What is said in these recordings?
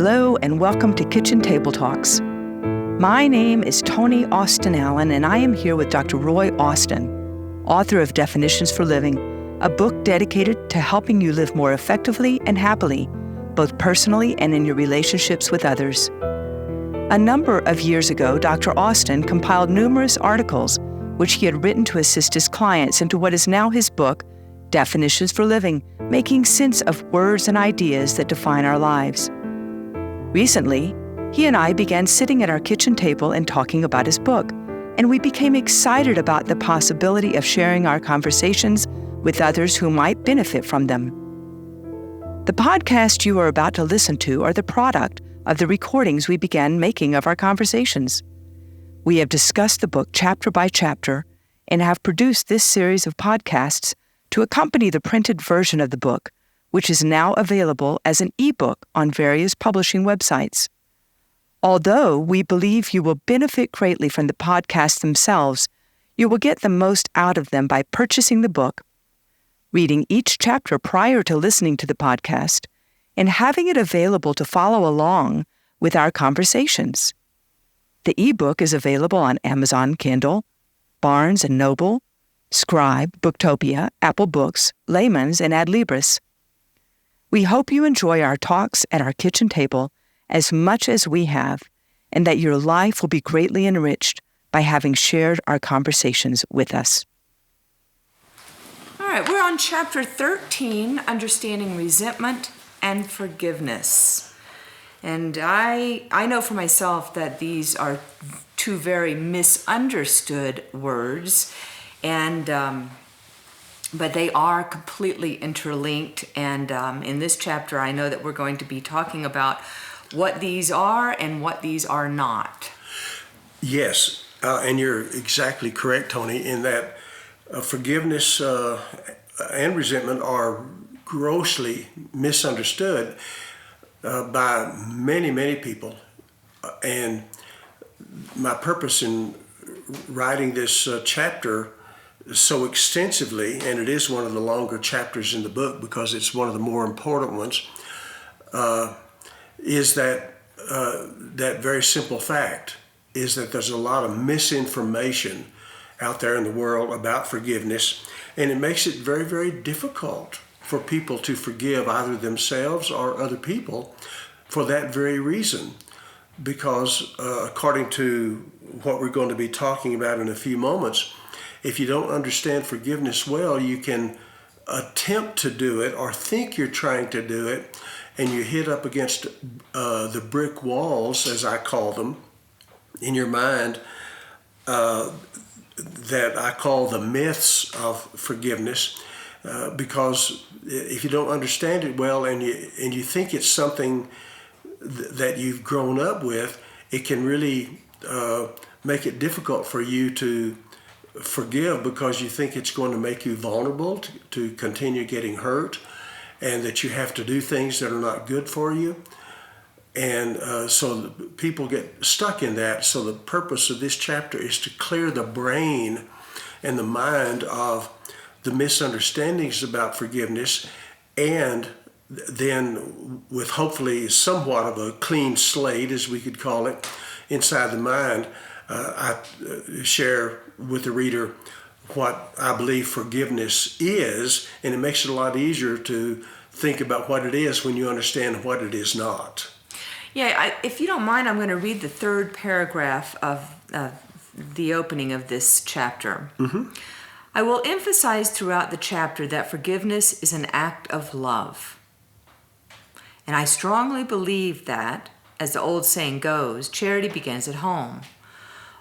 Hello and welcome to Kitchen Table Talks. My name is Toni Austin Allen and I am here with Dr. Roy Austin, author of Definitions for Living, a book dedicated to helping you live more effectively and happily, both personally and in your relationships with others. A number of years ago, Dr. Austin compiled numerous articles which he had written to assist his clients into what is now his book, Definitions for Living, making sense of words and ideas that define our lives. Recently, he and I began sitting at our kitchen table and talking about his book, and we became excited about the possibility of sharing our conversations with others who might benefit from them. The podcast you are about to listen to are the product of the recordings we began making of our conversations. We have discussed the book chapter by chapter and have produced this series of podcasts to accompany the printed version of the book, which is now available as an ebook on various publishing websites. Although we believe you will benefit greatly from the podcasts themselves, you will get the most out of them by purchasing the book, reading each chapter prior to listening to the podcast, and having it available to follow along with our conversations. The ebook is available on Amazon Kindle, Barnes & Noble, Scribe, Booktopia, Apple Books, Layman's, and Adlibris. We hope you enjoy our talks at our kitchen table as much as we have, and that your life will be greatly enriched by having shared our conversations with us. All right, we're on chapter 13, Understanding Resentment and Forgiveness. And I know for myself that these are two very misunderstood words, and but they are completely interlinked, and in this chapter I know that we're going to be talking about what these are and what these are not. Yes, and you're exactly correct, Toni, in that forgiveness and resentment are grossly misunderstood by many, many people. And my purpose in writing this chapter so extensively, and it is one of the longer chapters in the book because it's one of the more important ones, is that that very simple fact is that there's a lot of misinformation out there in the world about forgiveness, and it makes it very, very difficult for people to forgive either themselves or other people for that very reason. Because according to what we're going to be talking about in a few moments, if you don't understand forgiveness well, you can attempt to do it or think you're trying to do it, and you hit up against the brick walls, as I call them, in your mind, that I call the myths of forgiveness, because if you don't understand it well and you think it's something that you've grown up with, it can really make it difficult for you to forgive because you think it's going to make you vulnerable to continue getting hurt, and that you have to do things that are not good for you. And so people get stuck in that. So the purpose of this chapter is to clear the brain and the mind of the misunderstandings about forgiveness, and then with hopefully somewhat of a clean slate, as we could call it, inside the mind, I share with the reader what I believe forgiveness is, and it makes it a lot easier to think about what it is when you understand what it is not. Yeah, if you don't mind, I'm going to read the third paragraph of the opening of this chapter. Mm-hmm. I will emphasize throughout the chapter that forgiveness is an act of love. And I strongly believe that, as the old saying goes, charity begins at home.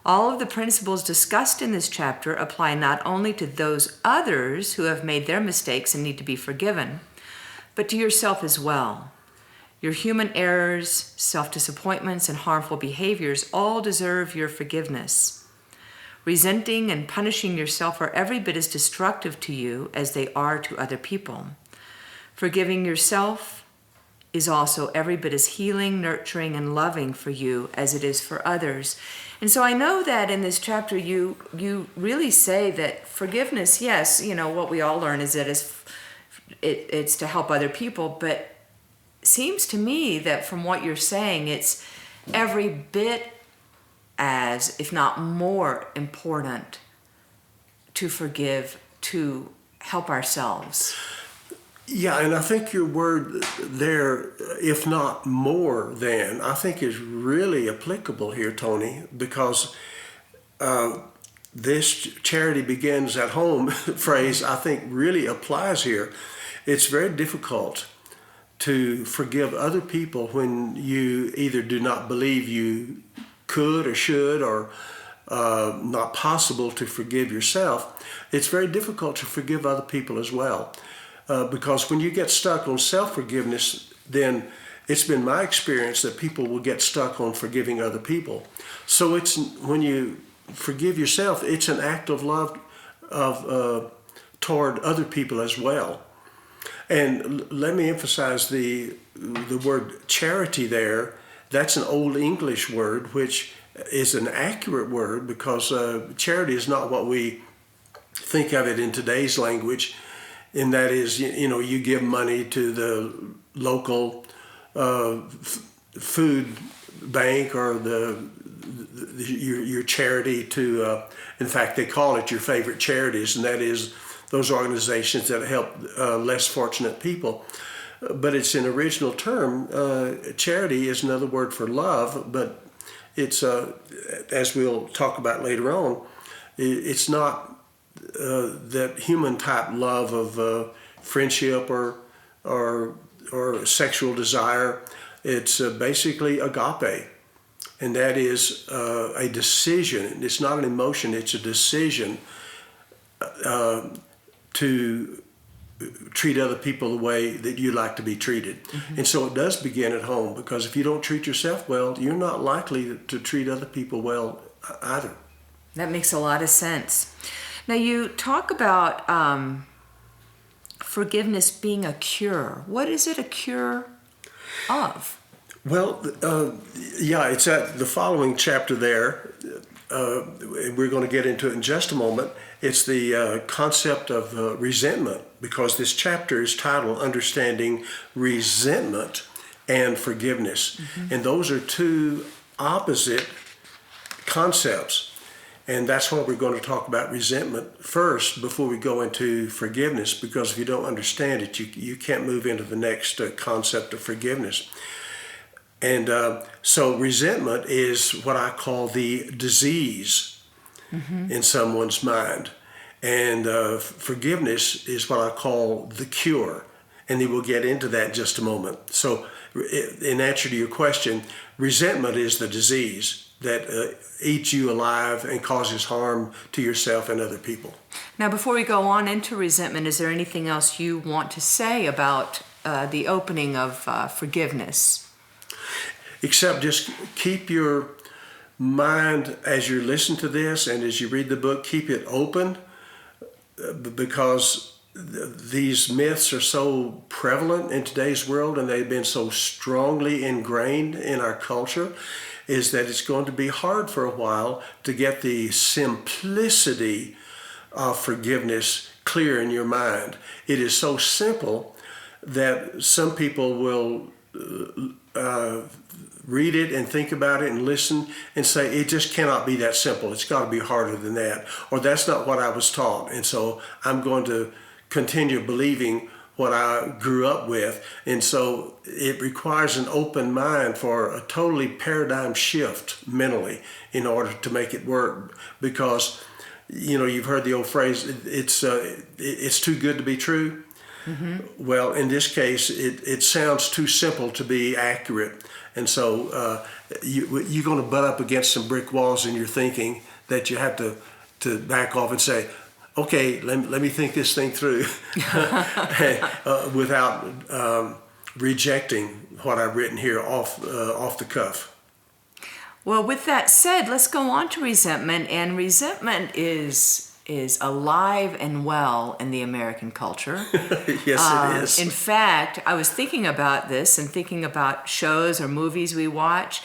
All of the principles discussed in this chapter apply not only to those others who have made their mistakes and need to be forgiven, but to yourself as well. Your human errors, self-disappointments, and harmful behaviors all deserve your forgiveness. Resenting and punishing yourself are every bit as destructive to you as they are to other people. Forgiving yourself is also every bit as healing, nurturing, and loving for you as it is for others. And so I know that in this chapter you really say that forgiveness, yes, what we all learn is that it's to help other people, but seems to me that from what you're saying, it's every bit as, if not more important, to forgive, to help ourselves. Yeah, and I think your word there, if not more than, I think is really applicable here, Tony, because this charity begins at home phrase, I think, really applies here. It's very difficult to forgive other people when you either do not believe you could or should, or not possible to forgive yourself. It's very difficult to forgive other people as well. Because when you get stuck on self-forgiveness, then it's been my experience that people will get stuck on forgiving other people. So it's when you forgive yourself, it's an act of love toward other people as well. And let me emphasize the word charity there. That's an Old English word, which is an accurate word, because charity is not what we think of it in today's language. And that is, you give money to the local food bank, or your charity to, in fact, they call it your favorite charities, and that is those organizations that help less fortunate people. But it's an original term. Charity is another word for love, but it's, as we'll talk about later on, it's not that human type love of friendship or sexual desire. It's basically agape, and that is a decision. It's not an emotion. It's a decision to treat other people the way that you like to be treated. Mm-hmm. And so it does begin at home, because if you don't treat yourself well, you're not likely to treat other people well either. That makes a lot of sense. Now, you talk about forgiveness being a cure. What is it a cure of? Well, it's at the following chapter there. We're going to get into it in just a moment. It's the concept of resentment, because this chapter is titled Understanding Resentment and Forgiveness. Mm-hmm. And those are two opposite concepts. And that's why we're going to talk about resentment first before we go into forgiveness, because if you don't understand it, you can't move into the next concept of forgiveness. And so resentment is what I call the disease in someone's mind. And forgiveness is what I call the cure. And then we'll get into that in just a moment. So in answer to your question, resentment is the disease that eats you alive and causes harm to yourself and other people. Now, before we go on into resentment, is there anything else you want to say about the opening of forgiveness? Except just keep your mind, as you listen to this and as you read the book, keep it open, because these myths are so prevalent in today's world, and they've been so strongly ingrained in our culture, is that it's going to be hard for a while to get the simplicity of forgiveness clear in your mind. It is so simple that some people will read it and think about it and listen and say, it just cannot be that simple. It's got to be harder than that. Or that's not what I was taught. And so I'm going to continue believing what I grew up with. And so it requires an open mind for a totally paradigm shift mentally in order to make it work. Because, you've heard the old phrase, it's too good to be true. Mm-hmm. Well, in this case, it sounds too simple to be accurate. And so you're going to butt up against some brick walls in your thinking that you have to back off and say, okay, let me think this thing through without rejecting what I've written here off the cuff. Well, with that said, let's go on to resentment. And resentment is alive and well in the American culture. Yes, it is. In fact, I was thinking about this and thinking about shows or movies we watch,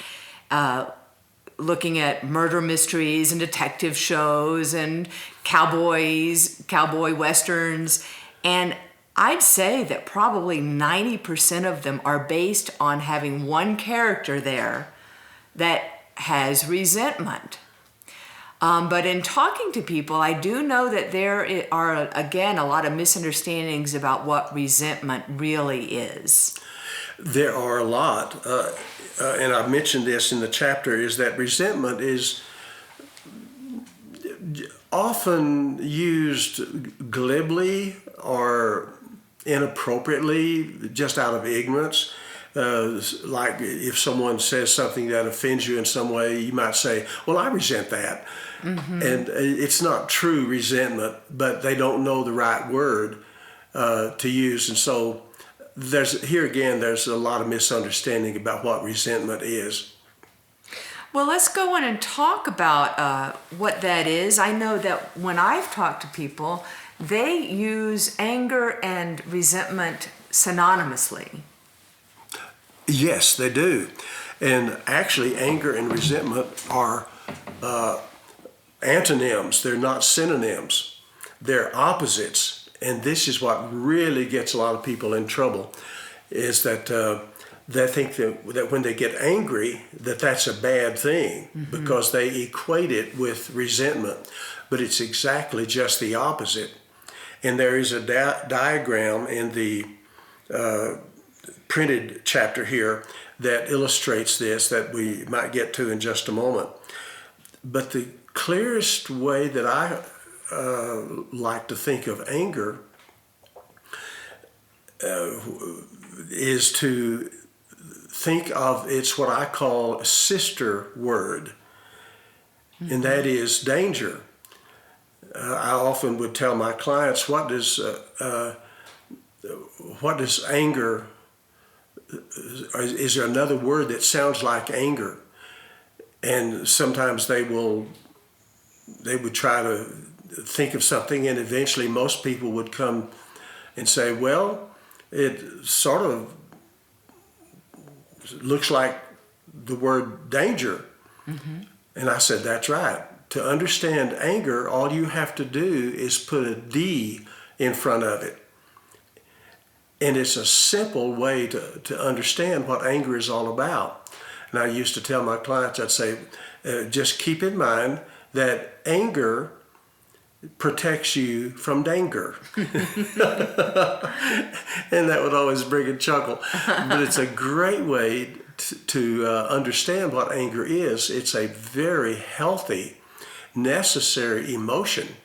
looking at murder mysteries and detective shows and cowboy westerns. And I'd say that probably 90% of them are based on having one character there that has resentment. But in talking to people, I do know that there are, again, a lot of misunderstandings about what resentment really is. There are a lot, and I mentioned this in the chapter, is that resentment is often used glibly or inappropriately, just out of ignorance. Like if someone says something that offends you in some way, you might say, well, I resent that. Mm-hmm. And it's not true resentment, but they don't know the right word to use. And so there's a lot of misunderstanding about what resentment is. Well, let's go on and talk about what that is. I know that when I've talked to people, they use anger and resentment synonymously. Yes, they do. And actually, anger and resentment are antonyms. They're not synonyms. They're opposites. And this is what really gets a lot of people in trouble, is that they think that when they get angry, that's a bad thing, mm-hmm. because they equate it with resentment. But it's exactly just the opposite. And there is a diagram in the printed chapter here that illustrates this, that we might get to in just a moment. But the clearest way that I like to think of anger is to think of it's what I call a sister word, mm-hmm. and that is danger. I often would tell my clients, what does anger, is there another word that sounds like anger? And sometimes they would try to think of something, and eventually most people would come and say, well, it sort of looks like the word danger. Mm-hmm. And I said, that's right. To understand anger, all you have to do is put a D in front of it. And it's a simple way to understand what anger is all about. And I used to tell my clients, I'd say, just keep in mind that anger protects you from danger. And that would always bring a chuckle. But it's a great way to understand what anger is. It's a very healthy, necessary emotion.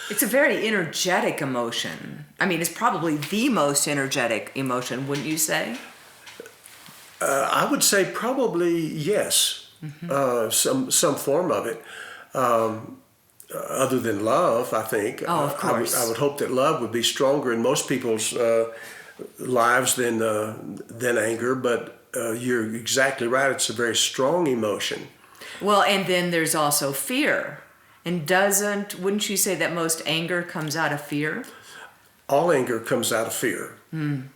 It's a very energetic emotion. I mean, it's probably the most energetic emotion, wouldn't you say? I would say probably yes. Mm-hmm. Some form of it. Other than love, I think. Oh, of course. I would hope that love would be stronger in most people's lives than anger, but you're exactly right. It's a very strong emotion. Well, and then there's also fear. And wouldn't you say that most anger comes out of fear? All anger comes out of fear. Mm.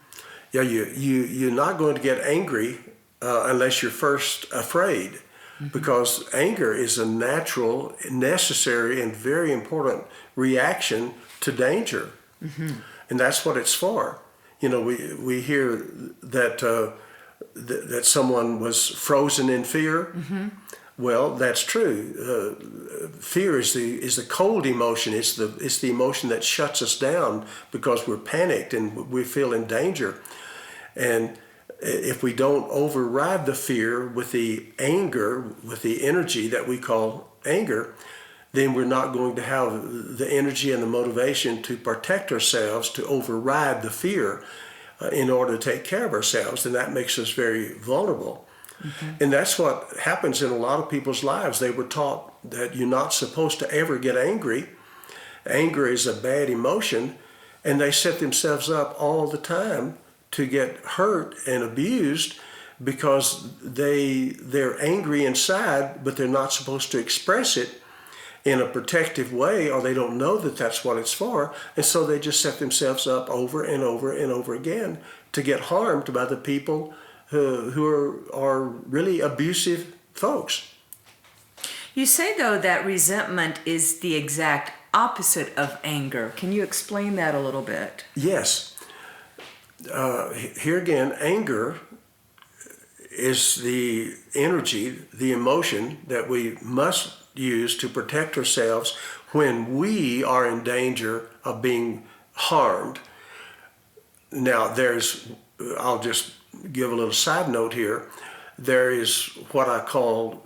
Yeah, you're not going to get angry unless you're first afraid. Mm-hmm. Because anger is a natural, necessary, and very important reaction to danger. Mm-hmm. And that's what it's for. You know, we hear that that someone was frozen in fear. Mm-hmm. Well, that's true. Fear is the cold emotion. It's the emotion that shuts us down because we're panicked and we feel in danger. And if we don't override the fear with the anger, with the energy that we call anger, then we're not going to have the energy and the motivation to protect ourselves, to override the fear in order to take care of ourselves. And that makes us very vulnerable. Mm-hmm. And that's what happens in a lot of people's lives. They were taught that you're not supposed to ever get angry. Anger is a bad emotion, and they set themselves up all the time to get hurt and abused because they're angry inside, but they're not supposed to express it in a protective way, or they don't know that that's what it's for, and so they just set themselves up over and over and over again to get harmed by the people who are really abusive folks. You say, though, that resentment is the exact opposite of anger. Can you explain that a little bit? Yes. Here again, anger is the energy, the emotion that we must use to protect ourselves when we are in danger of being harmed. Now, I'll just give a little side note here. There is what I call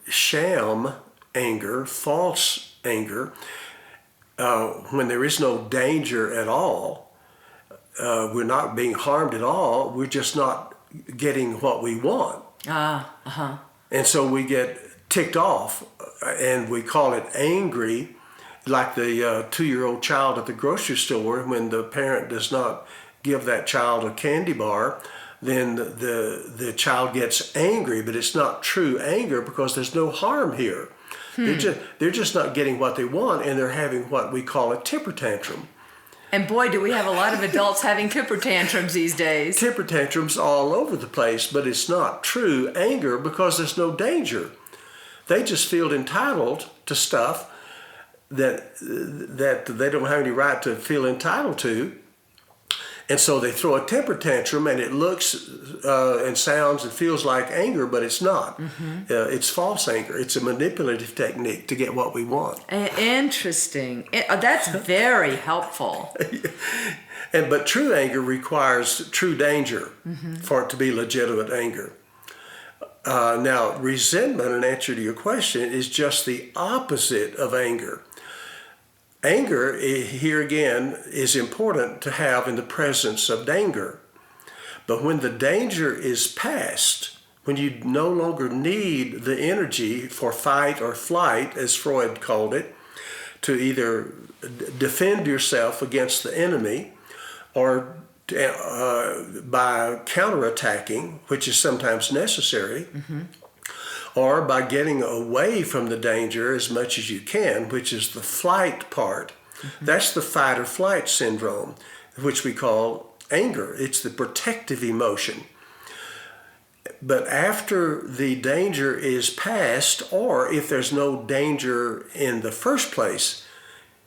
sham anger, false anger, when there is no danger at all. We're not being harmed at all. We're just not getting what we want. And so we get ticked off, and we call it angry, like the 2-year-old child at the grocery store. When the parent does not give that child a candy bar, then the child gets angry, but it's not true anger because there's no harm here. They're just not getting what they want, and they're having what we call a temper tantrum. And boy, do we have a lot of adults having temper tantrums these days. Temper tantrums all over the place, but it's not true anger because there's no danger. They just feel entitled to stuff that they don't have any right to feel entitled to. And so they throw a temper tantrum, and it looks and sounds and feels like anger, but it's not. It's false anger. It's a manipulative technique to get what we want. Interesting. That's very helpful. But true anger requires true danger for it to be legitimate anger. Now, resentment, in answer to your question, is just the opposite of anger. Anger, here again, is important to have in the presence of danger. But when the danger is past, when you no longer need the energy for fight or flight, as Freud called it, to either defend yourself against the enemy or by counterattacking, which is sometimes necessary, or by getting away from the danger as much as you can, which is the flight part. That's the fight or flight syndrome, which we call anger. It's the protective emotion. But after the danger is past, or if there's no danger in the first place,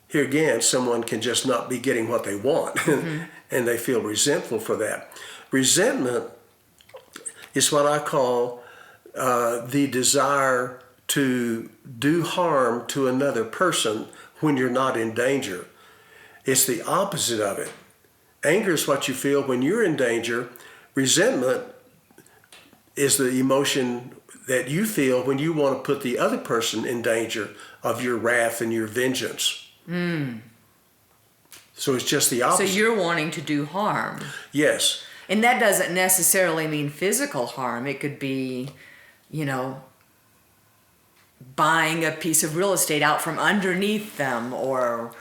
here again, someone can just not be getting what they want, and they feel resentful for that. Resentment is what I call the desire to do harm to another person when you're not in danger. It's the opposite of it. Anger is what you feel when you're in danger. Resentment is the emotion that you feel when you want to put the other person in danger of your wrath and your vengeance. So it's just the opposite. So you're wanting to do harm. Yes. And that doesn't necessarily mean physical harm. It could be, buying a piece of real estate out from underneath them, or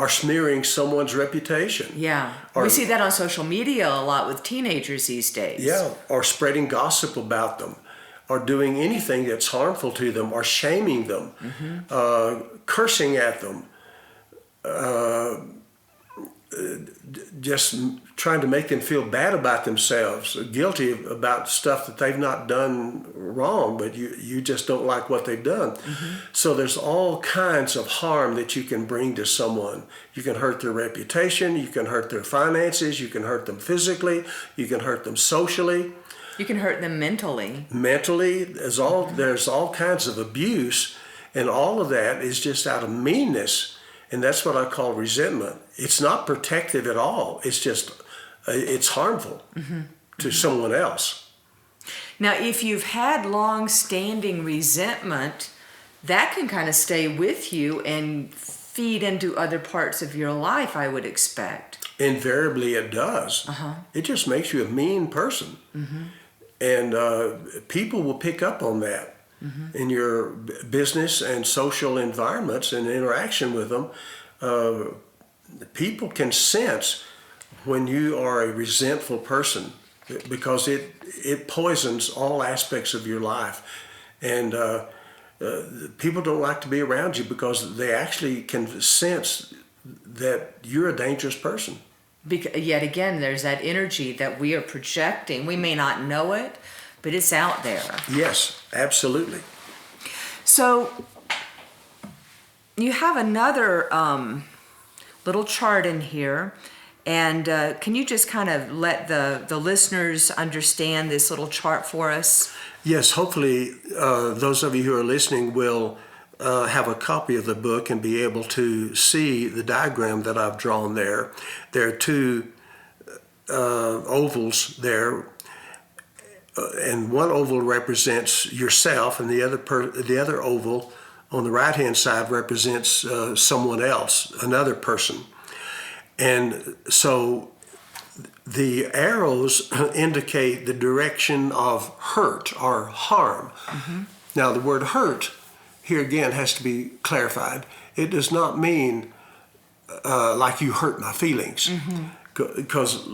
smearing someone's reputation. Yeah. Or, we see that on social media a lot with teenagers these days. Yeah, or spreading gossip about them, or doing anything that's harmful to them, or shaming them, cursing at them, just trying to make them feel bad about themselves, guilty about stuff that they've not done wrong, but you just don't like what they've done. So there's all kinds of harm that you can bring to someone. You can hurt their reputation, you can hurt their finances, you can hurt them physically, you can hurt them socially. You can hurt them mentally. Mentally, there's all kinds of abuse, and all of that is just out of meanness. And that's what I call resentment. It's not protective at all. It's just, it's harmful to someone else. Now, if you've had long-standing resentment, that can kind of stay with you and feed into other parts of your life, I would expect. Invariably, it does. It just makes you a mean person. And people will pick up on that. In your business and social environments and interaction with them, people can sense when you are a resentful person, because it poisons all aspects of your life. And people don't like to be around you because they actually can sense that you're a dangerous person. Yet again, there's that energy that we are projecting. We may not know it, but it's out there. Yes, absolutely. So, you have another little chart in here, and can you just kind of let the listeners understand this little chart for us? Yes, hopefully those of you who are listening will have a copy of the book and be able to see the diagram that I've drawn there. There are two ovals there, and one oval represents yourself, and the other oval on the right-hand side represents someone else, another person. And so the arrows indicate the direction of hurt or harm. Mm-hmm. Now, the word hurt here again has to be clarified. It does not mean like you hurt my feelings, because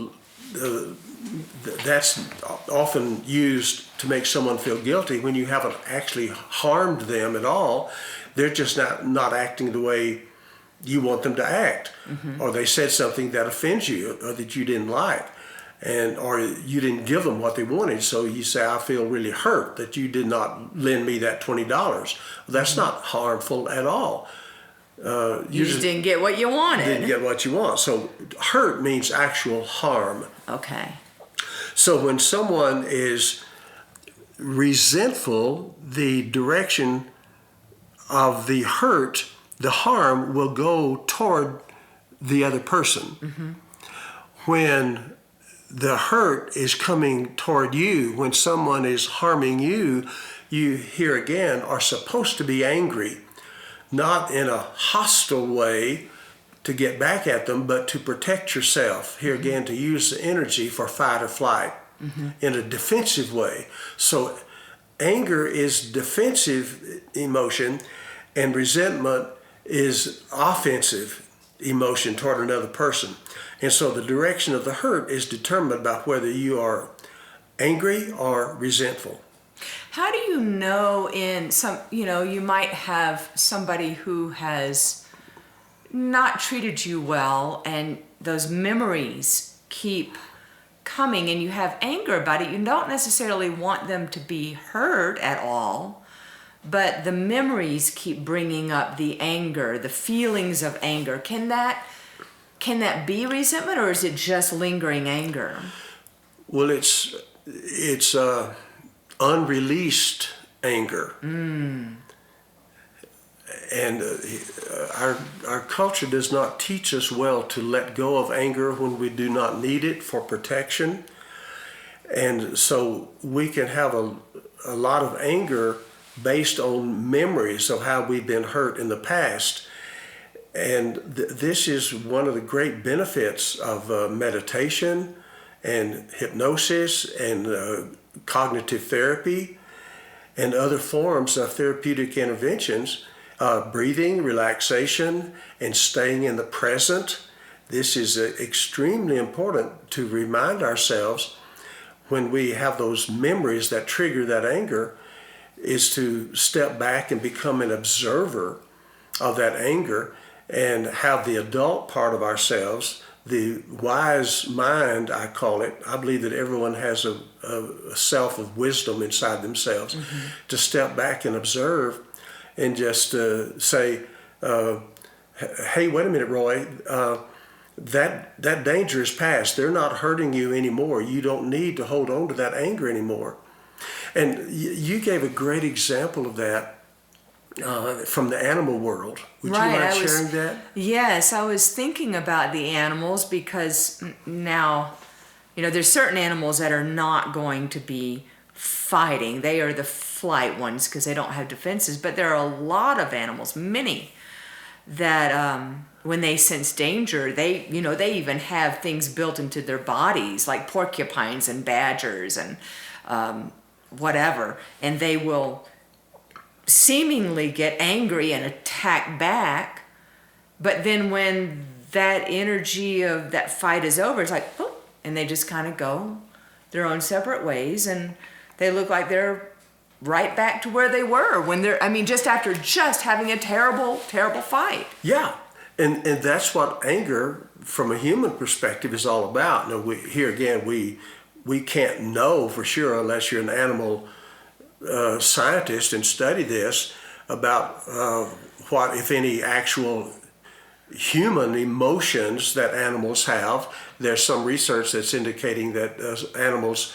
that's often used to make someone feel guilty when you haven't actually harmed them at all. They're just not acting the way you want them to act, or they said something that offends you or that you didn't like, or you didn't give them what they wanted. So you say, I feel really hurt that you did not lend me that $20. That's not harmful at all. You just didn't get what you wanted. Didn't get what you want. So hurt means actual harm. Okay. So when someone is resentful, the direction of the hurt, the harm, will go toward the other person. When the hurt is coming toward you, when someone is harming you, you here again are supposed to be angry, not in a hostile way to get back at them, but to protect yourself. Here again, to use the energy for fight or flight in a defensive way. So anger is defensive emotion, and resentment is offensive emotion toward another person. And so the direction of the hurt is determined by whether you are angry or resentful. How do you know you might have somebody who has not treated you well, and those memories keep coming, and you have anger about it. You don't necessarily want them to be hurt at all, but the memories keep bringing up the anger, the feelings of anger. Can that be resentment, or is it just lingering anger? Well, it's unreleased anger. And our culture does not teach us well to let go of anger when we do not need it for protection. And so we can have a lot of anger based on memories of how we've been hurt in the past. And this is one of the great benefits of meditation and hypnosis and cognitive therapy and other forms of therapeutic interventions. Breathing, relaxation, and staying in the present. This is extremely important to remind ourselves when we have those memories that trigger that anger, is to step back and become an observer of that anger and have the adult part of ourselves, the wise mind, I call it. I believe that everyone has a self of wisdom inside themselves, to step back and observe and just say, hey, wait a minute, Roy, that danger is past. They're not hurting you anymore. You don't need to hold on to that anger anymore. And you gave a great example of that from the animal world. Would you mind sharing that? Yes, I was thinking about the animals, because now, there's certain animals that are not going to be fighting. They are the flight ones because they don't have defenses. But there are a lot of animals, many, that when they sense danger, they even have things built into their bodies, like porcupines and badgers and whatever, and they will seemingly get angry and attack back. But then when that energy of that fight is over, it's like, oh, and they just kind of go their own separate ways, and they look like they're right back to where they were when just after having a terrible, terrible fight. Yeah, and that's what anger from a human perspective is all about. Now, we can't know for sure unless you're an animal scientist and study this, about what, if any, actual human emotions that animals have. There's some research that's indicating that animals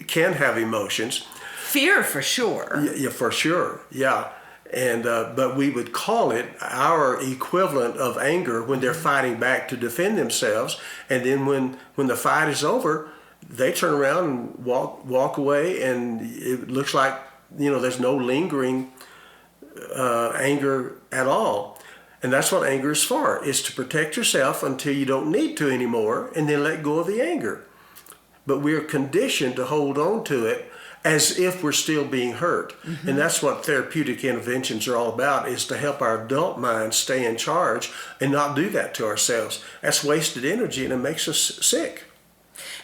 can have emotions. Fear, for sure. Yeah, for sure. Yeah. And but we would call it our equivalent of anger when they're fighting back to defend themselves. And then when the fight is over, they turn around and walk away, and it looks like, there's no lingering anger at all. And that's what anger is for, is to protect yourself until you don't need to anymore, and then let go of the anger. But we're conditioned to hold on to it as if we're still being hurt. Mm-hmm. And that's what therapeutic interventions are all about, is to help our adult mind stay in charge and not do that to ourselves. That's wasted energy, and it makes us sick.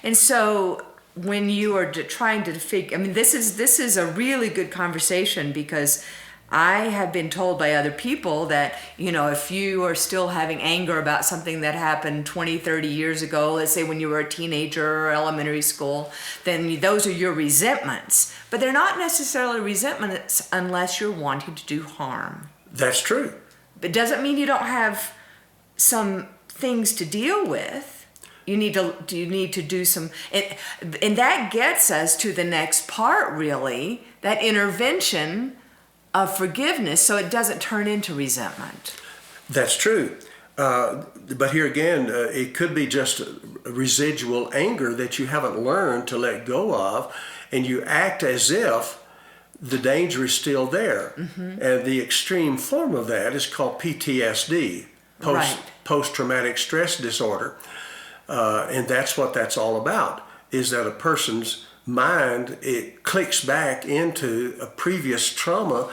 And so when you are trying to figure, this is a really good conversation, because I have been told by other people that, if you are still having anger about something that happened 20, 30 years ago, let's say when you were a teenager or elementary school, then those are your resentments. But they're not necessarily resentments unless you're wanting to do harm. That's true. It doesn't mean you don't have some things to deal with. You need to do some, and that gets us to the next part, really, that intervention of forgiveness, so it doesn't turn into resentment. That's true. But here again, it could be just residual anger that you haven't learned to let go of, and you act as if the danger is still there. Mm-hmm. And the extreme form of that is called PTSD, post-traumatic stress disorder. And that's what that's all about, is that a person's mind, it clicks back into a previous trauma,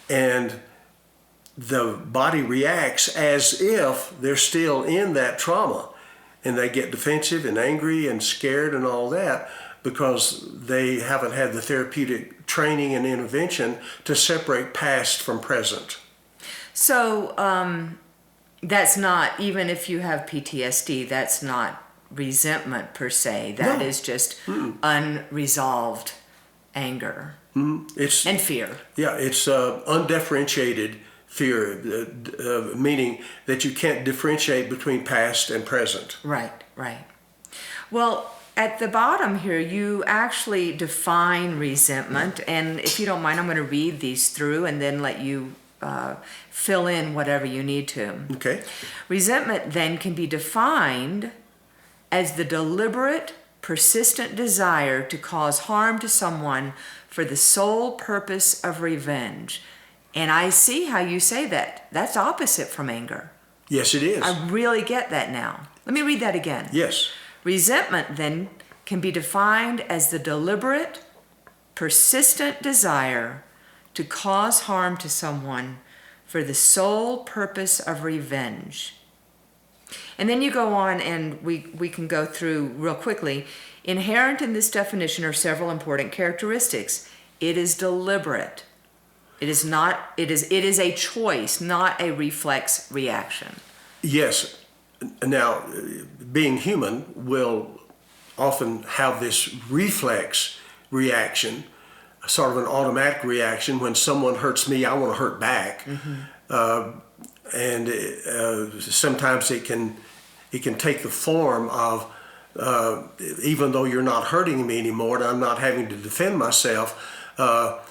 and the body reacts as if they're still in that trauma, and they get defensive and angry and scared and all that, because they haven't had the therapeutic training and intervention to separate past from present. So that's not, even if you have PTSD, that's not resentment per se. That is just unresolved anger and fear. Yeah, it's undifferentiated fear, meaning that you can't differentiate between past and present. Right. Well, at the bottom here, you actually define resentment, and if you don't mind, I'm going to read these through and then let you fill in whatever you need to. Okay. Resentment then can be defined as the deliberate, persistent desire to cause harm to someone for the sole purpose of revenge. And I see how you say that. That's opposite from anger. Yes, it is. I really get that now. Let me read that again. Yes. Resentment then can be defined as the deliberate, persistent desire to cause harm to someone for the sole purpose of revenge. And then you go on, and we can go through real quickly. Inherent in this definition are several important characteristics. It is deliberate. It is a choice, not a reflex reaction. Yes. Now, being human will often have this reflex reaction, sort of an automatic reaction. When someone hurts me, I want to hurt back. Mm-hmm. And sometimes it can take the form of, even though you're not hurting me anymore and I'm not having to defend myself, I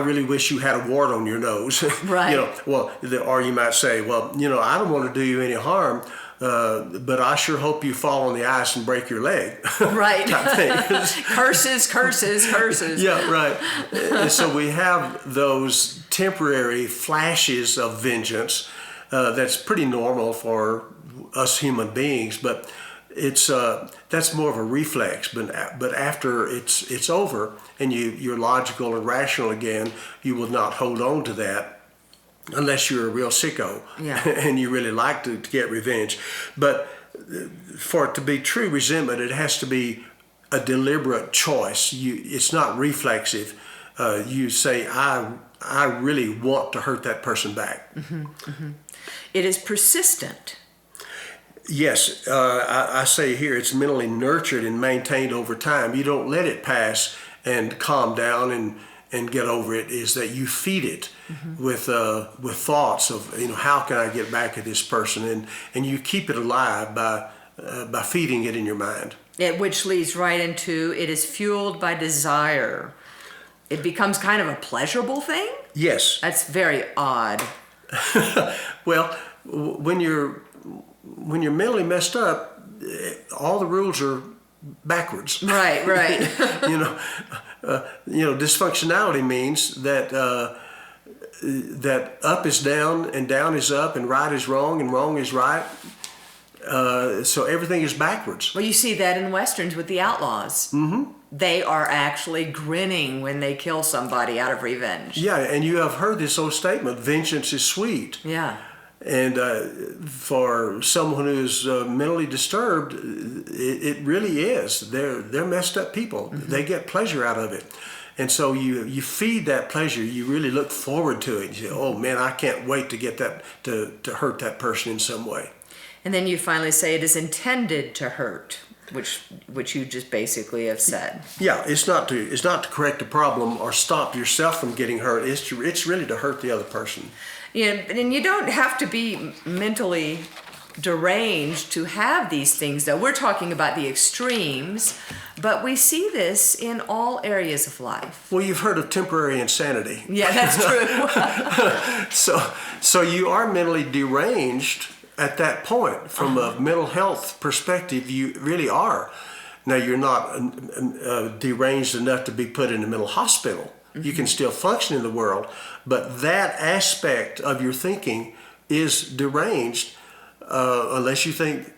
really wish you had a wart on your nose. Right. Or you might say, I don't want to do you any harm, but I sure hope you fall on the ice and break your leg. Right. Curses. Yeah, right. And so we have those temporary flashes of vengeance. That's pretty normal for us human beings, but that's more of a reflex. But after it's over and you're logical and rational again, you will not hold on to that unless you're a real sicko. Yeah. And you really like to get revenge. But for it to be true resentment, it has to be a deliberate choice. It's not reflexive. You say, I really want to hurt that person back. Mm-hmm, mm-hmm. It is persistent. Yes, I say here it's mentally nurtured and maintained over time. You don't let it pass and calm down and get over it is that you feed it with thoughts of, how can I get back at this person, and you keep it alive by feeding it in your mind. Which leads right into it is fueled by desire. It becomes kind of a pleasurable thing? Yes. That's very odd. Well, when you're mentally messed up, all the rules are backwards. Right. Dysfunctionality means that that up is down and down is up and right is wrong and wrong is right. So everything is backwards. Well, you see that in Westerns with the outlaws. Mm-hmm. They are actually grinning when they kill somebody out of revenge. Yeah, and you have heard this old statement, vengeance is sweet. Yeah. And for someone who's mentally disturbed, it really is. They're messed up people. Mm-hmm. They get pleasure out of it. And so you feed that pleasure. You really look forward to it. You say, oh man, I can't wait to get that, to hurt that person in some way. And then you finally say it is intended to hurt, which you just basically have said. Yeah, it's not to correct a problem or stop yourself from getting hurt. It's really to hurt the other person. Yeah, and you don't have to be mentally deranged to have these things, though. We're talking about the extremes, but we see this in all areas of life. Well, you've heard of temporary insanity. Yeah, that's true. So you are mentally deranged at that point. From a mental health perspective, you really are. Now, you're not deranged enough to be put in a mental hospital. Mm-hmm. You can still function in the world, but that aspect of your thinking is deranged unless you think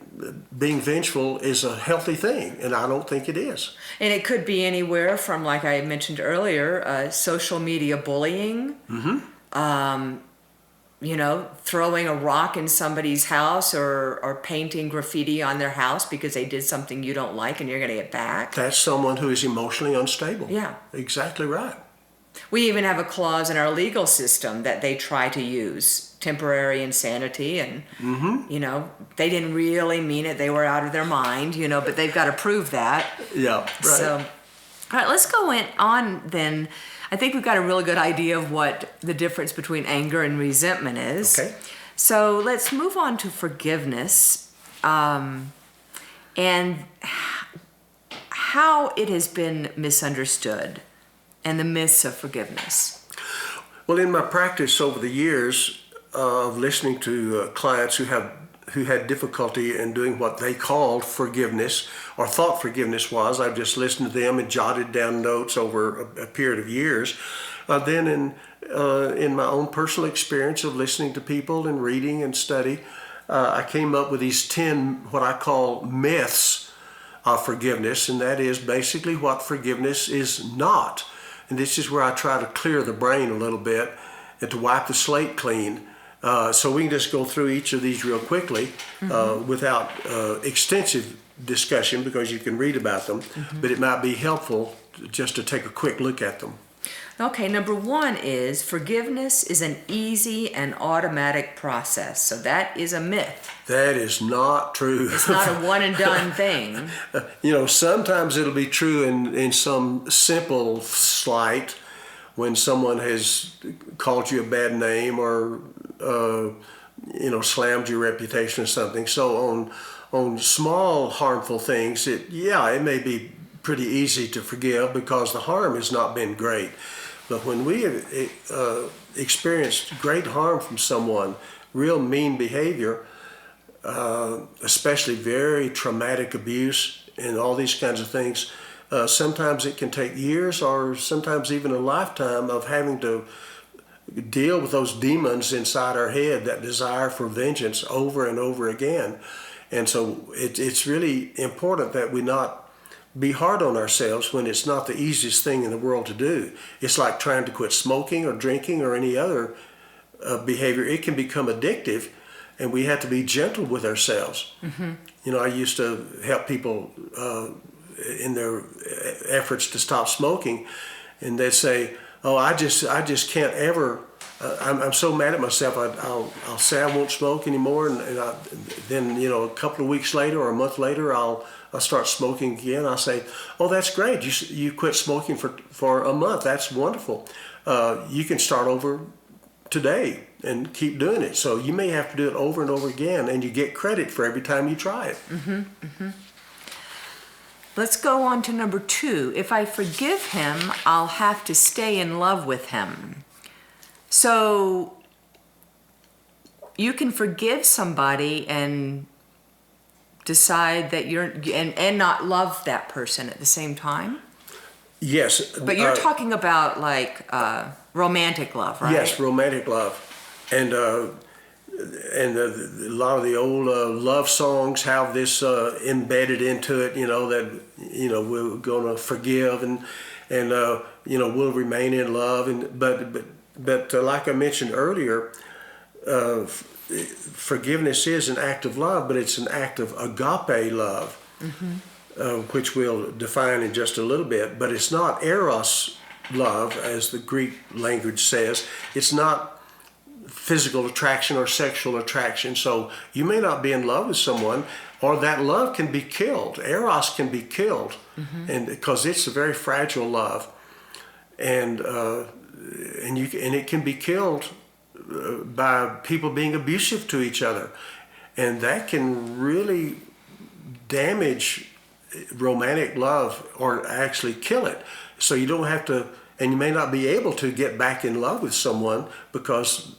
being vengeful is a healthy thing, and I don't think it is. And it could be anywhere from, like I mentioned earlier, social media bullying, mm-hmm. Throwing a rock in somebody's house or painting graffiti on their house because they did something you don't like and you're going to get back. That's someone who is emotionally unstable. Yeah. Exactly right. We even have a clause in our legal system that they try to use, temporary insanity, and, mm-hmm. They didn't really mean it. They were out of their mind, but they've got to prove that. Yeah, right. So, all right, let's go on then. I think we've got a really good idea of what the difference between anger and resentment is. Okay. So let's move on to forgiveness and how it has been misunderstood and the myths of forgiveness. Well, in my practice over the years of listening to clients who had difficulty in doing what they called forgiveness or thought forgiveness was, I've just listened to them and jotted down notes over a period of years. Then in my own personal experience of listening to people and reading and study, I came up with these 10 what I call myths of forgiveness, and that is basically what forgiveness is not. And this is where I try to clear the brain a little bit and to wipe the slate clean. So we can just go through each of these real quickly without extensive discussion because you can read about them, but it might be helpful just to take a quick look at them. Okay, number 1 is forgiveness is an easy and automatic process. So that is a myth. That is not true. It's not a one and done thing. Sometimes it'll be true in some simple slight when someone has called you a bad name or slammed your reputation or something. So on small harmful things, it may be pretty easy to forgive because the harm has not been great. But when we experienced great harm from someone, real mean behavior, especially very traumatic abuse and all these kinds of things, sometimes it can take years or sometimes even a lifetime of having to deal with those demons inside our head, that desire for vengeance over and over again. And so it's really important that we not be hard on ourselves when it's not the easiest thing in the world to do. It's like trying to quit smoking or drinking or any other behavior. It can become addictive, and we have to be gentle with ourselves. Mm-hmm. I used to help people in their efforts to stop smoking, and they'd say, "Oh, I just can't ever I'm so mad at myself. I'll say I won't smoke anymore, and then a couple of weeks later or a month later, I'll start smoking again. I'll say, "Oh, that's great. You quit smoking for a month. That's wonderful. You can start over today and keep doing it." So you may have to do it over and over again, and you get credit for every time you try it. Let's go on to number 2. If I forgive him, I'll have to stay in love with him. So you can forgive somebody and decide that and not love that person at the same time? Yes. But you're talking about like romantic love, right? Yes, romantic love. And a lot of the old love songs have this embedded into it, that we're going to forgive and we'll remain in love. But like I mentioned earlier, forgiveness is an act of love, but it's an act of agape love, which we'll define in just a little bit. But it's not eros love, as the Greek language says. It's not physical attraction or sexual attraction. So you may not be in love with someone, or that love can be killed. Eros can be killed, and because it's a very fragile love, and it can be killed by people being abusive to each other, and that can really damage romantic love or actually kill it. So you don't have to, and you may not be able to get back in love with someone because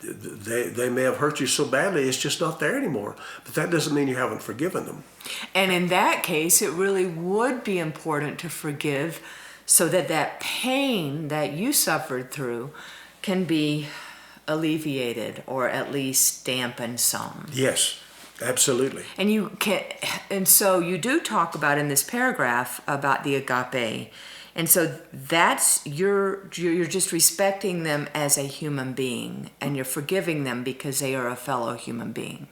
they may have hurt you so badly it's just not there anymore. But that doesn't mean you haven't forgiven them. And in that case, it really would be important to forgive so that pain that you suffered through can be alleviated or at least dampened some. Yes, absolutely. And so you do talk about in this paragraph about the agape. And so that's you're just respecting them as a human being, and you're forgiving them because they are a fellow human being.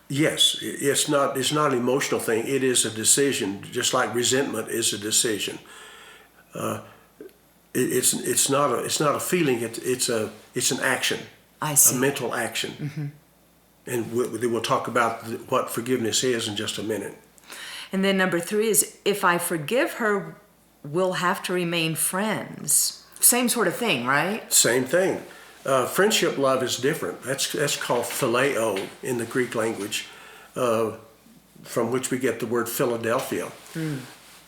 Yes, it's not an emotional thing. It is a decision, just like resentment is a decision. It's not a feeling. It's an action. I see. A mental action. And we'll talk about what forgiveness is in just a minute. And then number 3 is, if I forgive her, we'll have to remain friends. Same sort of thing, right? Same thing. Friendship love is different. That's called phileo in the Greek language, from which we get the word Philadelphia.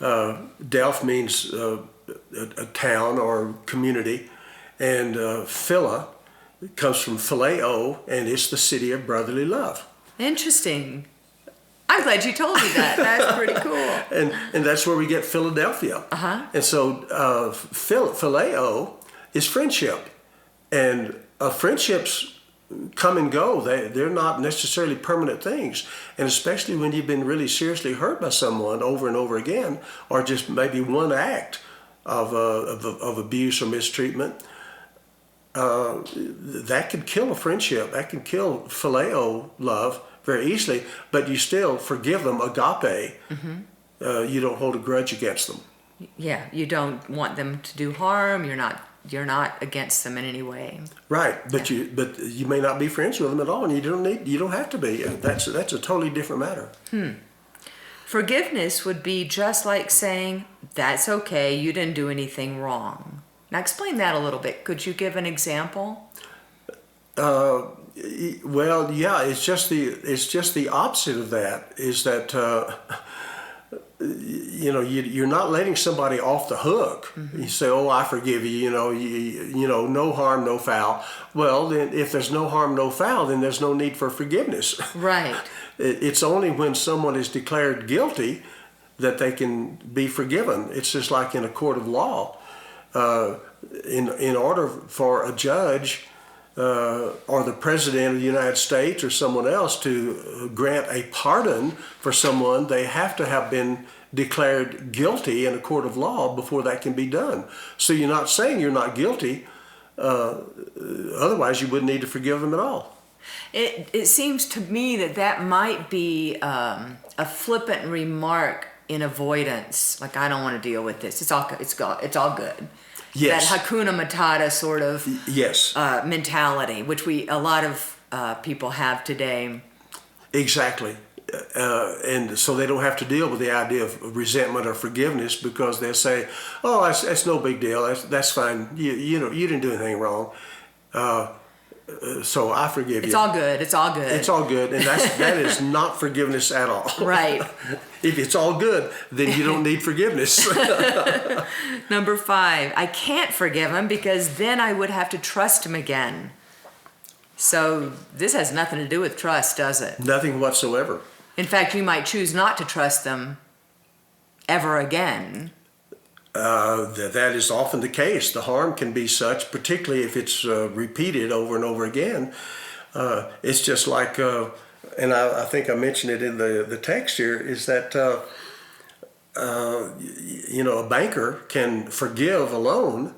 Delph means a town or community, and phila comes from phileo, and it's the city of brotherly love. Interesting. I'm glad you told me that. That's pretty cool. And that's where we get Philadelphia. And so phileo is friendship. And friendships come and go. They're not necessarily permanent things. And especially when you've been really seriously hurt by someone over and over again, or just maybe one act of abuse or mistreatment, that could kill a friendship. That can kill phileo love very easily, but you still forgive them, agape. You don't hold a grudge against them. Yeah, you don't want them to do harm. You're not against them in any way. Right, but you may not be friends with them at all, and you don't have to be. That's a totally different matter. Forgiveness would be just like saying, "That's okay. You didn't do anything wrong." Now explain that a little bit. Could you give an example? Well, yeah, it's just the opposite of that. Is that you're not letting somebody off the hook. You say, "Oh, I forgive you." No harm, no foul. Well, then if there's no harm, no foul, then there's no need for forgiveness. Right. It's only when someone is declared guilty that they can be forgiven. It's just like in a court of law. In order for a judge or the President of the United States or someone else to grant a pardon for someone, they have to have been declared guilty in a court of law before that can be done. So you're not saying you're not guilty, otherwise you wouldn't need to forgive them at all. It seems to me that might be a flippant remark in avoidance, like, I don't want to deal with this. It's all good. Yes. That Hakuna Matata sort of Yes. mentality, which a lot of people have today. Exactly. And so they don't have to deal with the idea of resentment or forgiveness, because they'll say, "Oh, that's no big deal. That's fine. You know, you didn't do anything wrong. So I forgive you. It's all good. It's all good. It's all good." And that is not forgiveness at all. Right. If it's all good, then you don't need forgiveness. Number 5, I can't forgive him because then I would have to trust him again. So this has nothing to do with trust, does it? Nothing whatsoever. In fact, you might choose not to trust them ever again. That is often the case. The harm can be such, particularly if it's repeated over and over again. It's just like, and I think I mentioned it in the text here, is that, you know, a banker can forgive a loan,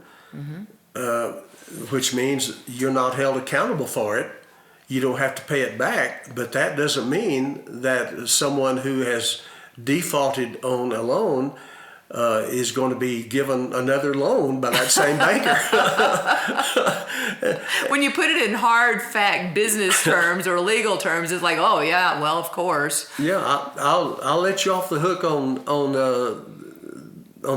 which means you're not held accountable for it. You don't have to pay it back, but that doesn't mean that someone who has defaulted on a loan is going to be given another loan by that same banker. When you put it in hard fact business terms or legal terms, it's like, oh yeah, well, of course. Yeah, I'll let you off the hook on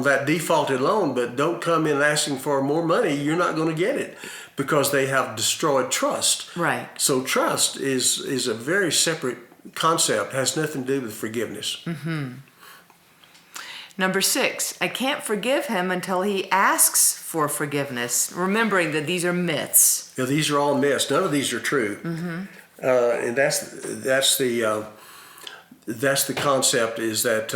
that defaulted loan, but don't come in asking for more money. You're not going to get it, because they have destroyed trust. Right. So trust is a very separate concept. Has nothing to do with forgiveness. Mm-hmm. Number 6, I can't forgive him until he asks for forgiveness, remembering that these are myths. Yeah, these are all myths. None of these are true. Mm-hmm. And that's the concept, is that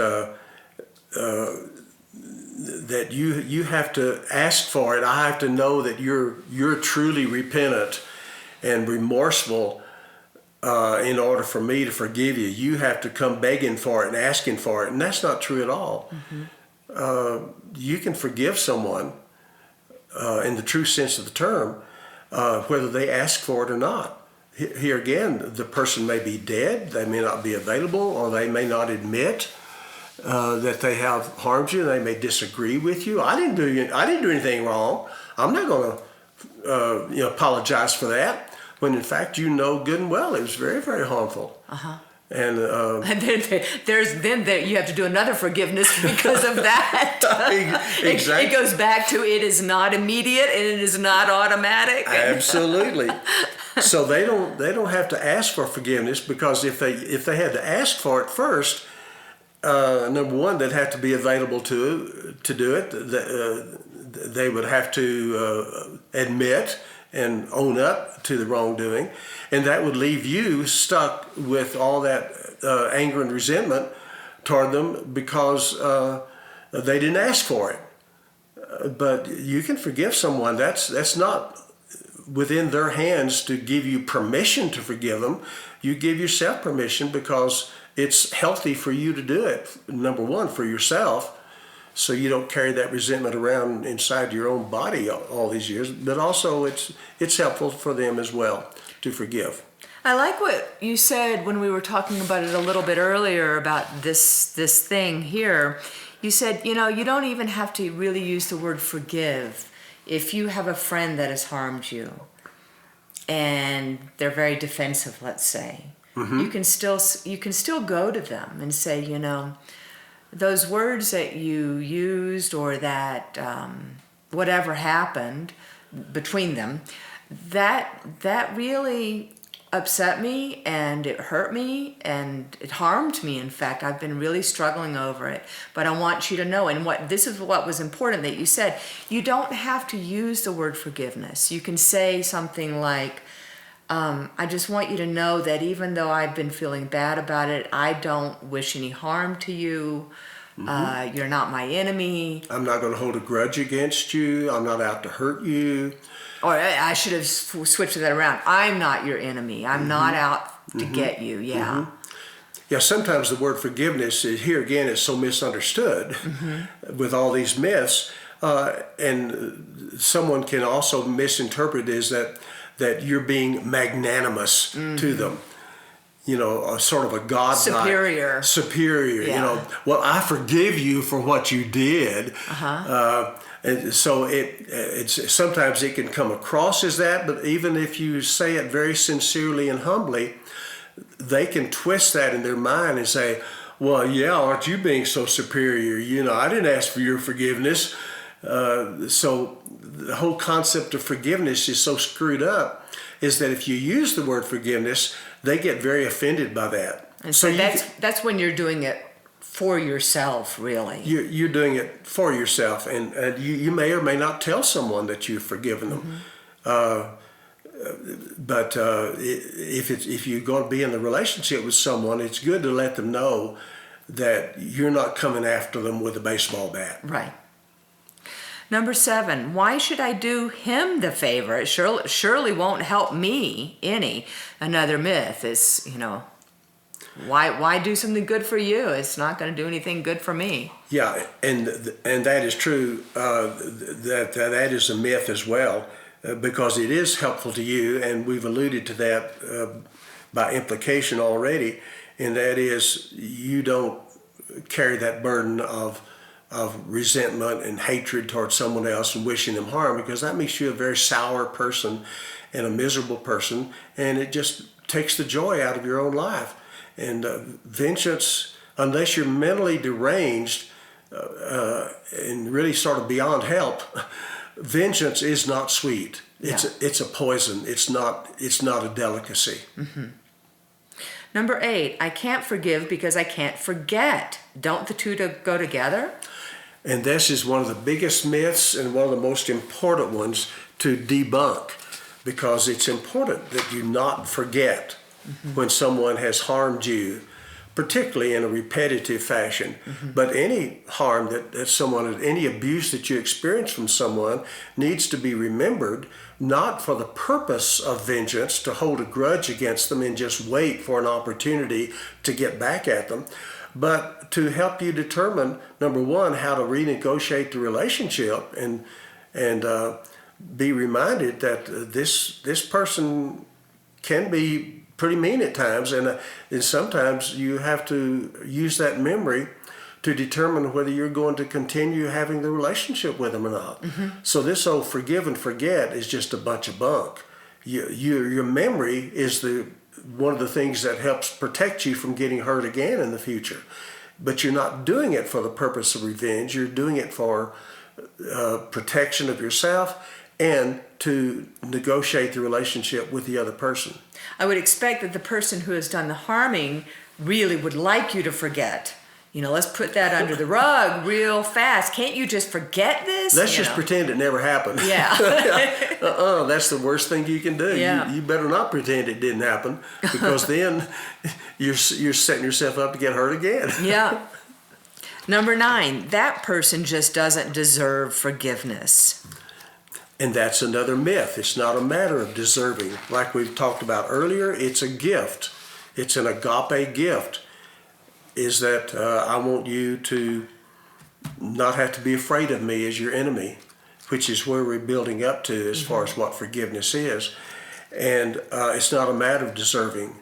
that you have to ask for it. I have to know that you're truly repentant and remorseful in order for me to forgive you. You have to come begging for it and asking for it, and that's not true at all. Mm-hmm. You can forgive someone in the true sense of the term, whether they ask for it or not. Here again, the person may be dead, they may not be available, or they may not admit that they have harmed you. They may disagree with you. I didn't do anything wrong. I'm not going to apologize for that, when in fact you know good and well it was very, very harmful. And then you have to do another forgiveness because of that. Exactly. It goes back to, it is not immediate and it is not automatic. Absolutely. So they don't have to ask for forgiveness, because if they had to ask for it first, number one, they'd have to be available to do it. They would have to admit and own up to the wrongdoing, and that would leave you stuck with all that anger and resentment toward them because they didn't ask for it. But you can forgive someone. That's not within their hands to give you permission to forgive them. You give yourself permission because it's healthy for you to do it. Number one, for yourself, so you don't carry that resentment around inside your own body all these years, but also it's helpful for them as well to forgive. I like what you said when we were talking about it a little bit earlier about this thing here. You said, you don't even have to really use the word forgive. If you have a friend that has harmed you and they're very defensive, let's say, mm-hmm. you can still go to them and say, those words that you used, or that whatever happened between them, that really upset me, and it hurt me, and it harmed me. In fact, I've been really struggling over it. But I want you to know, and this is what was important that you said, you don't have to use the word forgiveness. You can say something like, I just want you to know that even though I've been feeling bad about it, I don't wish any harm to you. Mm-hmm. You're not my enemy. I'm not going to hold a grudge against you. I'm not out to hurt you. Or I should have switched that around. I'm not your enemy. I'm mm-hmm. not out to mm-hmm. get you. Yeah. Mm-hmm. Yeah, sometimes the word forgiveness here again is so misunderstood mm-hmm. with all these myths. And someone can also misinterpret it as that you're being magnanimous mm-hmm. to them. a sort of a God Superior. Yeah. Yeah. Well, I forgive you for what you did. And so it's sometimes it can come across as that, but even if you say it very sincerely and humbly, they can twist that in their mind and say, well, yeah, aren't you being so superior? I didn't ask for your forgiveness. So the whole concept of forgiveness is so screwed up, is that if you use the word forgiveness, they get very offended by that. And so that's when you're doing it for yourself, really. You're doing it for yourself, and you may or may not tell someone that you've forgiven them. But if you're going to be in the relationship with someone, it's good to let them know that you're not coming after them with a baseball bat. Right. Number 7, why should I do him the favor? It surely won't help me any. Another myth is, why do something good for you? It's not going to do anything good for me. Yeah, and that is true. That is a myth as well, because it is helpful to you, and we've alluded to that by implication already, and that is you don't carry that burden of resentment and hatred towards someone else and wishing them harm, because that makes you a very sour person and a miserable person, and it just takes the joy out of your own life. And vengeance, unless you're mentally deranged and really sort of beyond help, vengeance is not sweet. It's a poison. It's not a delicacy. Mm-hmm. Number 8, I can't forgive because I can't forget. Don't the two go together? And this is one of the biggest myths and one of the most important ones to debunk, because it's important that you not forget when someone has harmed you, particularly in a repetitive fashion. But any harm that someone, any abuse that you experience from someone needs to be remembered, not for the purpose of vengeance, to hold a grudge against them and just wait for an opportunity to get back at them, but to help you determine, number one, how to renegotiate the relationship and be reminded that this person can be pretty mean at times, and sometimes you have to use that memory to determine whether you're going to continue having the relationship with them or not. So this old forgive and forget is just a bunch of bunk. Your memory is one of the things that helps protect you from getting hurt again in the future. But you're not doing it for the purpose of revenge. You're doing it for protection of yourself and to negotiate the relationship with the other person. I would expect that the person who has done the harming really would like you to forget. Let's put that under the rug real fast. Can't you just forget this? Let's just pretend it never happened. Yeah. That's the worst thing you can do. Yeah. You better not pretend it didn't happen, because then you're setting yourself up to get hurt again. Yeah. Number 9, that person just doesn't deserve forgiveness. And that's another myth. It's not a matter of deserving. Like we've talked about earlier, it's a gift. It's an agape gift. Is that I want you to not have to be afraid of me as your enemy, which is where we're building up to as far as what forgiveness is. And it's not a matter of deserving.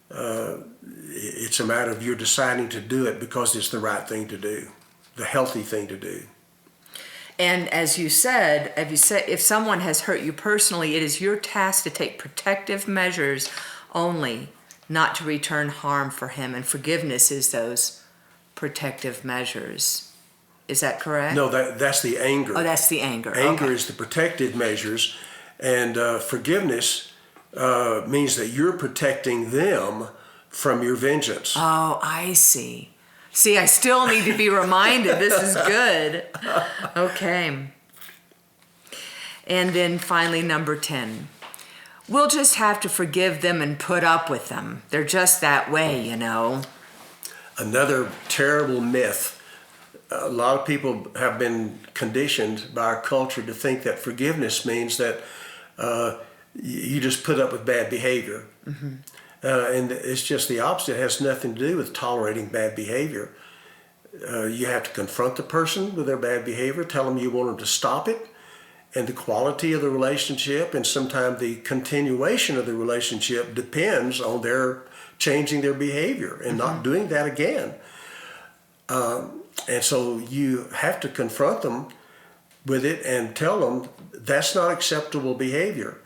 It's a matter of you're deciding to do it because it's the right thing to do, the healthy thing to do. And as you said, if someone has hurt you personally, it is your task to take protective measures only, not to return harm for him. And forgiveness is those protective measures. Is that correct? No, that's the anger. Oh, that's the anger. Anger Okay. is the protective measures, and forgiveness means that you're protecting them from your vengeance. Oh, I see. See, I still need to be reminded. This is good. Okay. And then finally, number 10. We'll just have to forgive them and put up with them. They're just that way, Another terrible myth. A lot of people have been conditioned by our culture to think that forgiveness means that you just put up with bad behavior. And it's just the opposite. It has nothing to do with tolerating bad behavior. You have to confront the person with their bad behavior, tell them you want them to stop it, and the quality of the relationship and sometimes the continuation of the relationship depends on their changing their behavior and not doing that again. And so you have to confront them with it and tell them that's not acceptable behavior.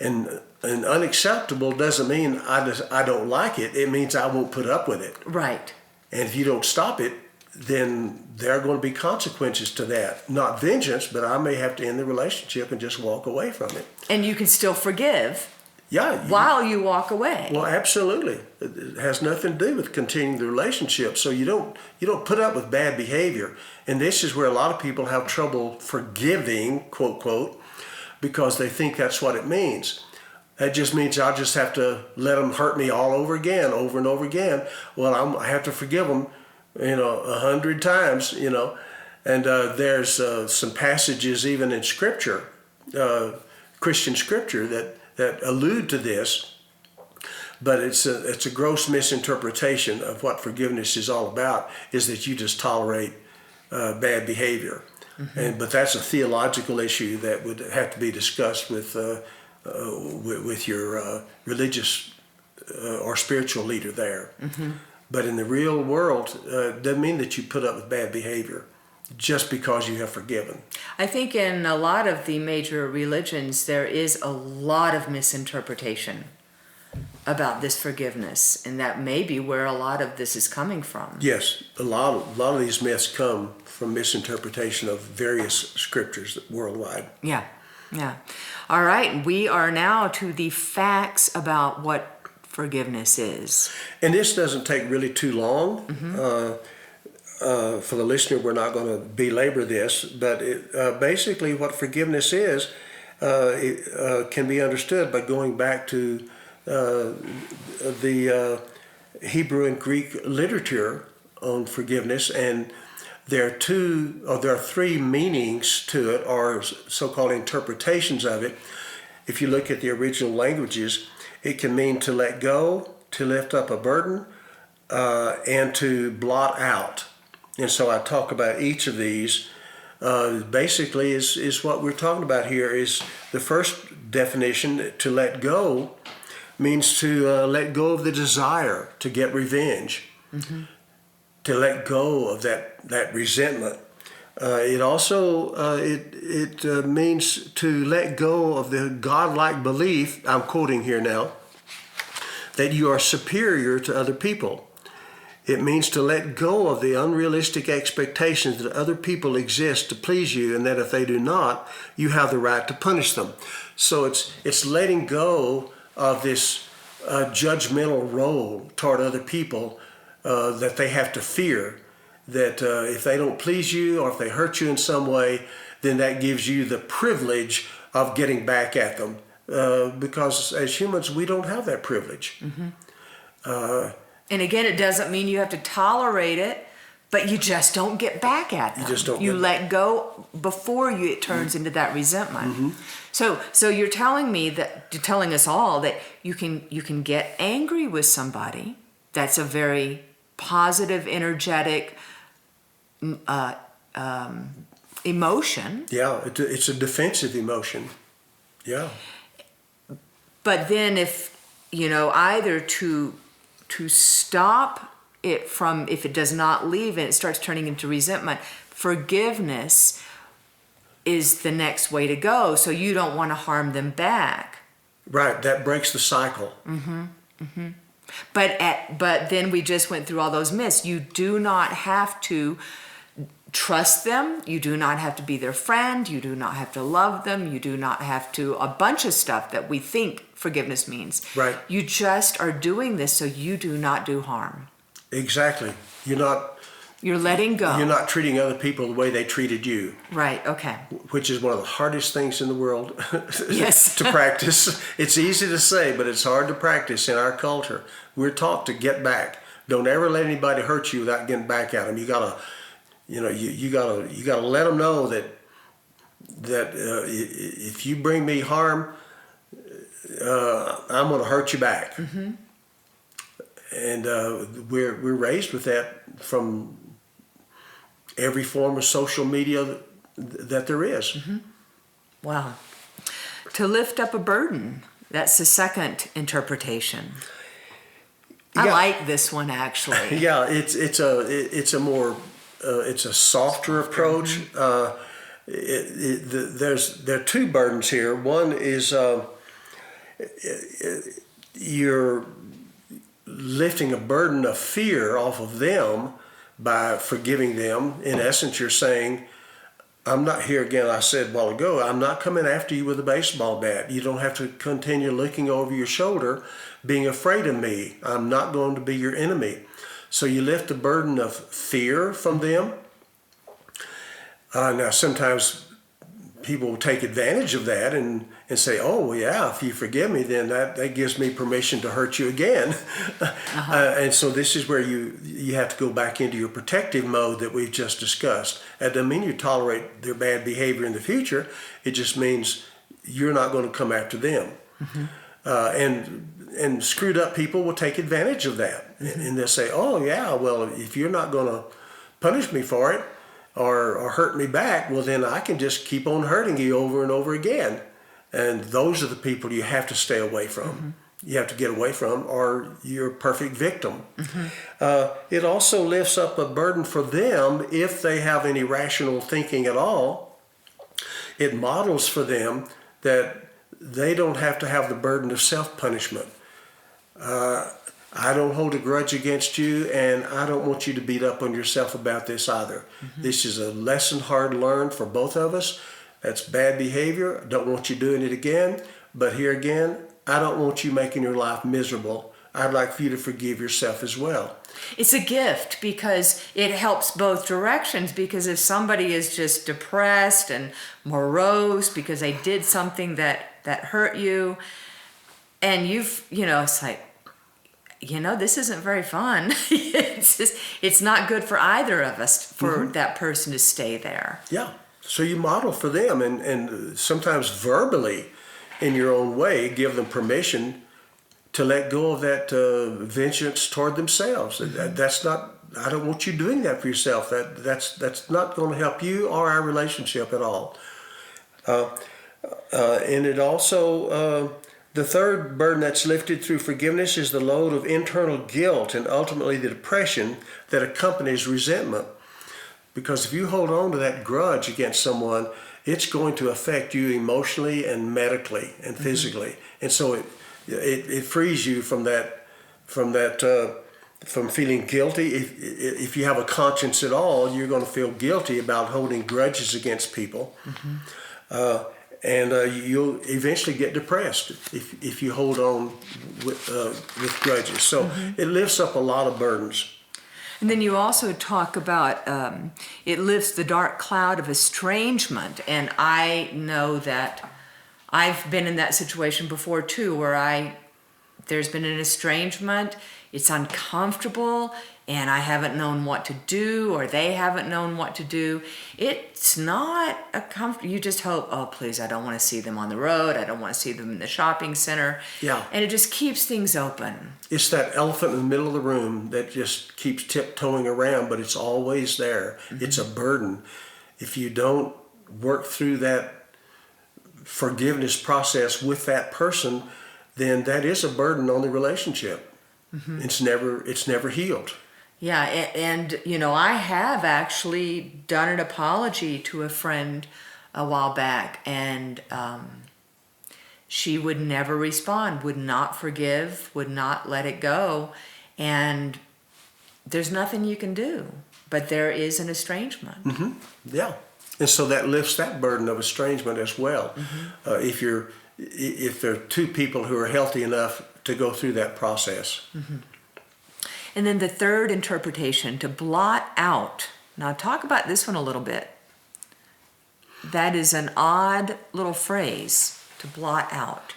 And unacceptable doesn't mean I don't like it. It means I won't put up with it. Right. And if you don't stop it, then there are going to be consequences to that. Not vengeance, but I may have to end the relationship and just walk away from it. And you can still forgive While you walk away. Well, absolutely. It has nothing to do with continuing the relationship. So you don't put up with bad behavior. And this is where a lot of people have trouble forgiving, quote, quote, because they think that's what it means. That just means I just have to let them hurt me all over again, over and over again. Well, I have to forgive them, 100 times, And there's some passages even in Scripture, Christian Scripture, that allude to this. But it's a gross misinterpretation of what forgiveness is all about, is that you just tolerate bad behavior. But that's a theological issue that would have to be discussed with your religious or spiritual leader there. But in the real world, it doesn't mean that you put up with bad behavior just because you have forgiven. I think in a lot of the major religions, there is a lot of misinterpretation about this forgiveness, and that may be where a lot of this is coming from. Yes, a lot of these myths come from misinterpretation of various scriptures worldwide. Yeah. All right, we are now to the facts about what forgiveness is. And this doesn't take really too long. For the listener, we're not going to belabor this, but basically what forgiveness is, it can be understood by going back to the Hebrew and Greek literature on forgiveness, and there are three meanings to it, or so-called interpretations of it. If you look at the original languages, it can mean to let go, to lift up a burden, and to blot out. And so I talk about each of these. Basically is what we're talking about here. Is the first definition, to let go, means to let go of the desire to get revenge, to let go of that resentment. It also it means to let go of the godlike belief, I'm quoting here now, that you are superior to other people. It means to let go of the unrealistic expectations that other people exist to please you, and that if they do not, you have the right to punish them. So it's letting go of this judgmental role toward other people that they have to fear, that if they don't please you or if they hurt you in some way, then that gives you the privilege of getting back at them. Because as humans, we don't have that privilege. And again, it doesn't mean you have to tolerate it, but you just don't get back at them. You let go before it turns into that resentment. So you're telling us all that you can get angry with somebody. That's a very positive, energetic emotion. Yeah, it's a defensive emotion. Yeah. But then if either to stop it from, if it does not leave and it starts turning into resentment, forgiveness is the next way to go. So you don't want to harm them back. Right, that breaks the cycle. But then we just went through all those myths. You do not have to trust them. You do not have to be their friend. You do not have to love them. You do not have to, a bunch of stuff that we think forgiveness means. Right. You just are doing this so you do not do harm. Exactly. You're letting go. You're not treating other people the way they treated you. Right, okay. Which is one of the hardest things in the world Yes. to practice. It's easy to say, but it's hard to practice in our culture. We're taught to get back. Don't ever let anybody hurt you without getting back at them. You gotta let them know that if you bring me harm, I'm going to hurt you back. And we're raised with that from every form of social media that there is. Wow. To lift up a burden, that's the second interpretation I like this one actually. Yeah, it's a softer approach. There are two burdens here. One is you're lifting a burden of fear off of them by forgiving them. In essence, you're saying, I'm not here again. I said a while ago, I'm not coming after you with a baseball bat. You don't have to continue looking over your shoulder, being afraid of me. I'm not going to be your enemy. So you lift the burden of fear from them. Now, sometimes people will take advantage of that and say, oh, yeah, if you forgive me, then that gives me permission to hurt you again. And so this is where you have to go back into your protective mode that we've just discussed. That doesn't mean you tolerate their bad behavior in the future. It just means you're not going to come after them. And screwed up people will take advantage of that. And they'll say, oh, yeah, well, if you're not going to punish me for it, or hurt me back, well, then I can just keep on hurting you over and over again. And those are the people you have to stay away from. You have to get away from, or you're a perfect victim. It also lifts up a burden for them if they have any rational thinking at all. It models for them that they don't have to have the burden of self-punishment. I don't hold a grudge against you, and I don't want you to beat up on yourself about this either. This is a lesson hard learned for both of us. That's bad behavior. I don't want you doing it again. But here again, I don't want you making your life miserable. I'd like for you to forgive yourself as well. It's a gift because it helps both directions, because if somebody is just depressed and morose because they did something that hurt you, and it's like, this isn't very fun. It's not good for either of us for that person to stay there. Yeah. So you model for them and sometimes verbally in your own way, give them permission to let go of that vengeance toward themselves. That's not, I don't want you doing that for yourself. That's not going to help you or our relationship at all. And it also, the third burden that's lifted through forgiveness is the load of internal guilt and ultimately the depression that accompanies resentment. Because if you hold on to that grudge against someone, it's going to affect you emotionally and medically and physically. And so it frees you from feeling guilty. If you have a conscience at all, you're going to feel guilty about holding grudges against people. And you'll eventually get depressed if you hold on with grudges. So it lifts up a lot of burdens. And then you also talk about it lifts the dark cloud of estrangement. And I know that I've been in that situation before too, where there's been an estrangement. It's uncomfortable, and I haven't known what to do, or they haven't known what to do. It's not a comfort. You just hope, oh, please, I don't want to see them on the road. I don't want to see them in the shopping center. Yeah. And it just keeps things open. It's that elephant in the middle of the room that just keeps tiptoeing around, but it's always there. It's a burden. If you don't work through that forgiveness process with that person, then that is a burden on the relationship. It's never healed. Yeah, and I have actually done an apology to a friend a while back, and she would never respond, would not forgive, would not let it go, and there's nothing you can do, but there is an estrangement. Yeah, and so that lifts that burden of estrangement as well. If there are two people who are healthy enough to go through that process. And then the third interpretation, to blot out. Now talk about this one a little bit. That is an odd little phrase, to blot out.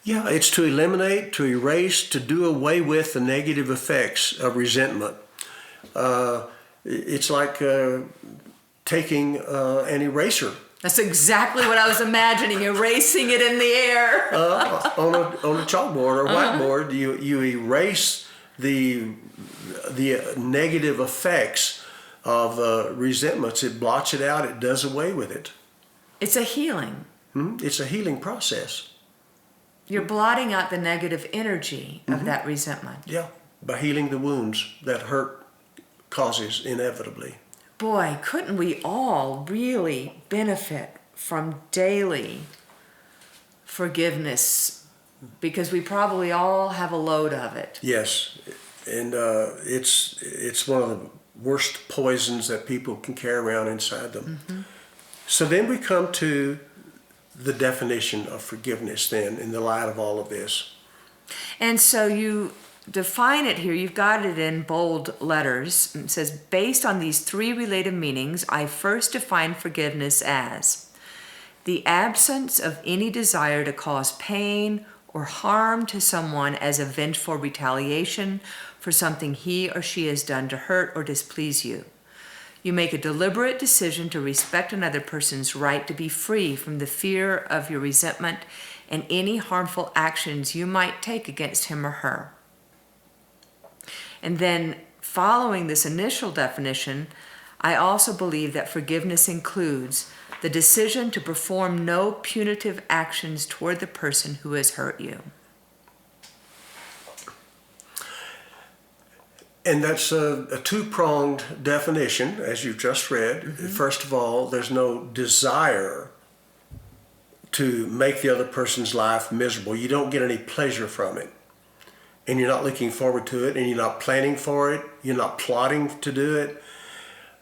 Yeah, it's to eliminate, to erase, to do away with the negative effects of resentment. It's like taking an eraser. That's exactly what I was imagining, erasing it in the air. On a chalkboard or whiteboard, you erase the negative effects of resentments. It blots it out. It does away with it. It's a healing. It's a healing process. You're blotting out the negative energy of that resentment. Yeah, by healing the wounds that hurt causes inevitably. Boy, couldn't we all really benefit from daily forgiveness, because we probably all have a load of it. Yes, and it's one of the worst poisons that people can carry around inside them. Mm-hmm. So then we come to the definition of forgiveness then in the light of all of this. And so you define it here, you've got it in bold letters. It says, based on these three related meanings, I first define forgiveness as the absence of any desire to cause pain or harm to someone as a vengeful retaliation for something he or she has done to hurt or displease you. You make a deliberate decision to respect another person's right to be free from the fear of your resentment and any harmful actions you might take against him or her. And then, following this initial definition, I also believe that forgiveness includes the decision to perform no punitive actions toward the person who has hurt you. And that's a two-pronged definition, as you've just read. Mm-hmm. First of all, there's no desire to make the other person's life miserable. You don't get any pleasure from it. And you're not looking forward to it, and you're not planning for it. You're not plotting to do it.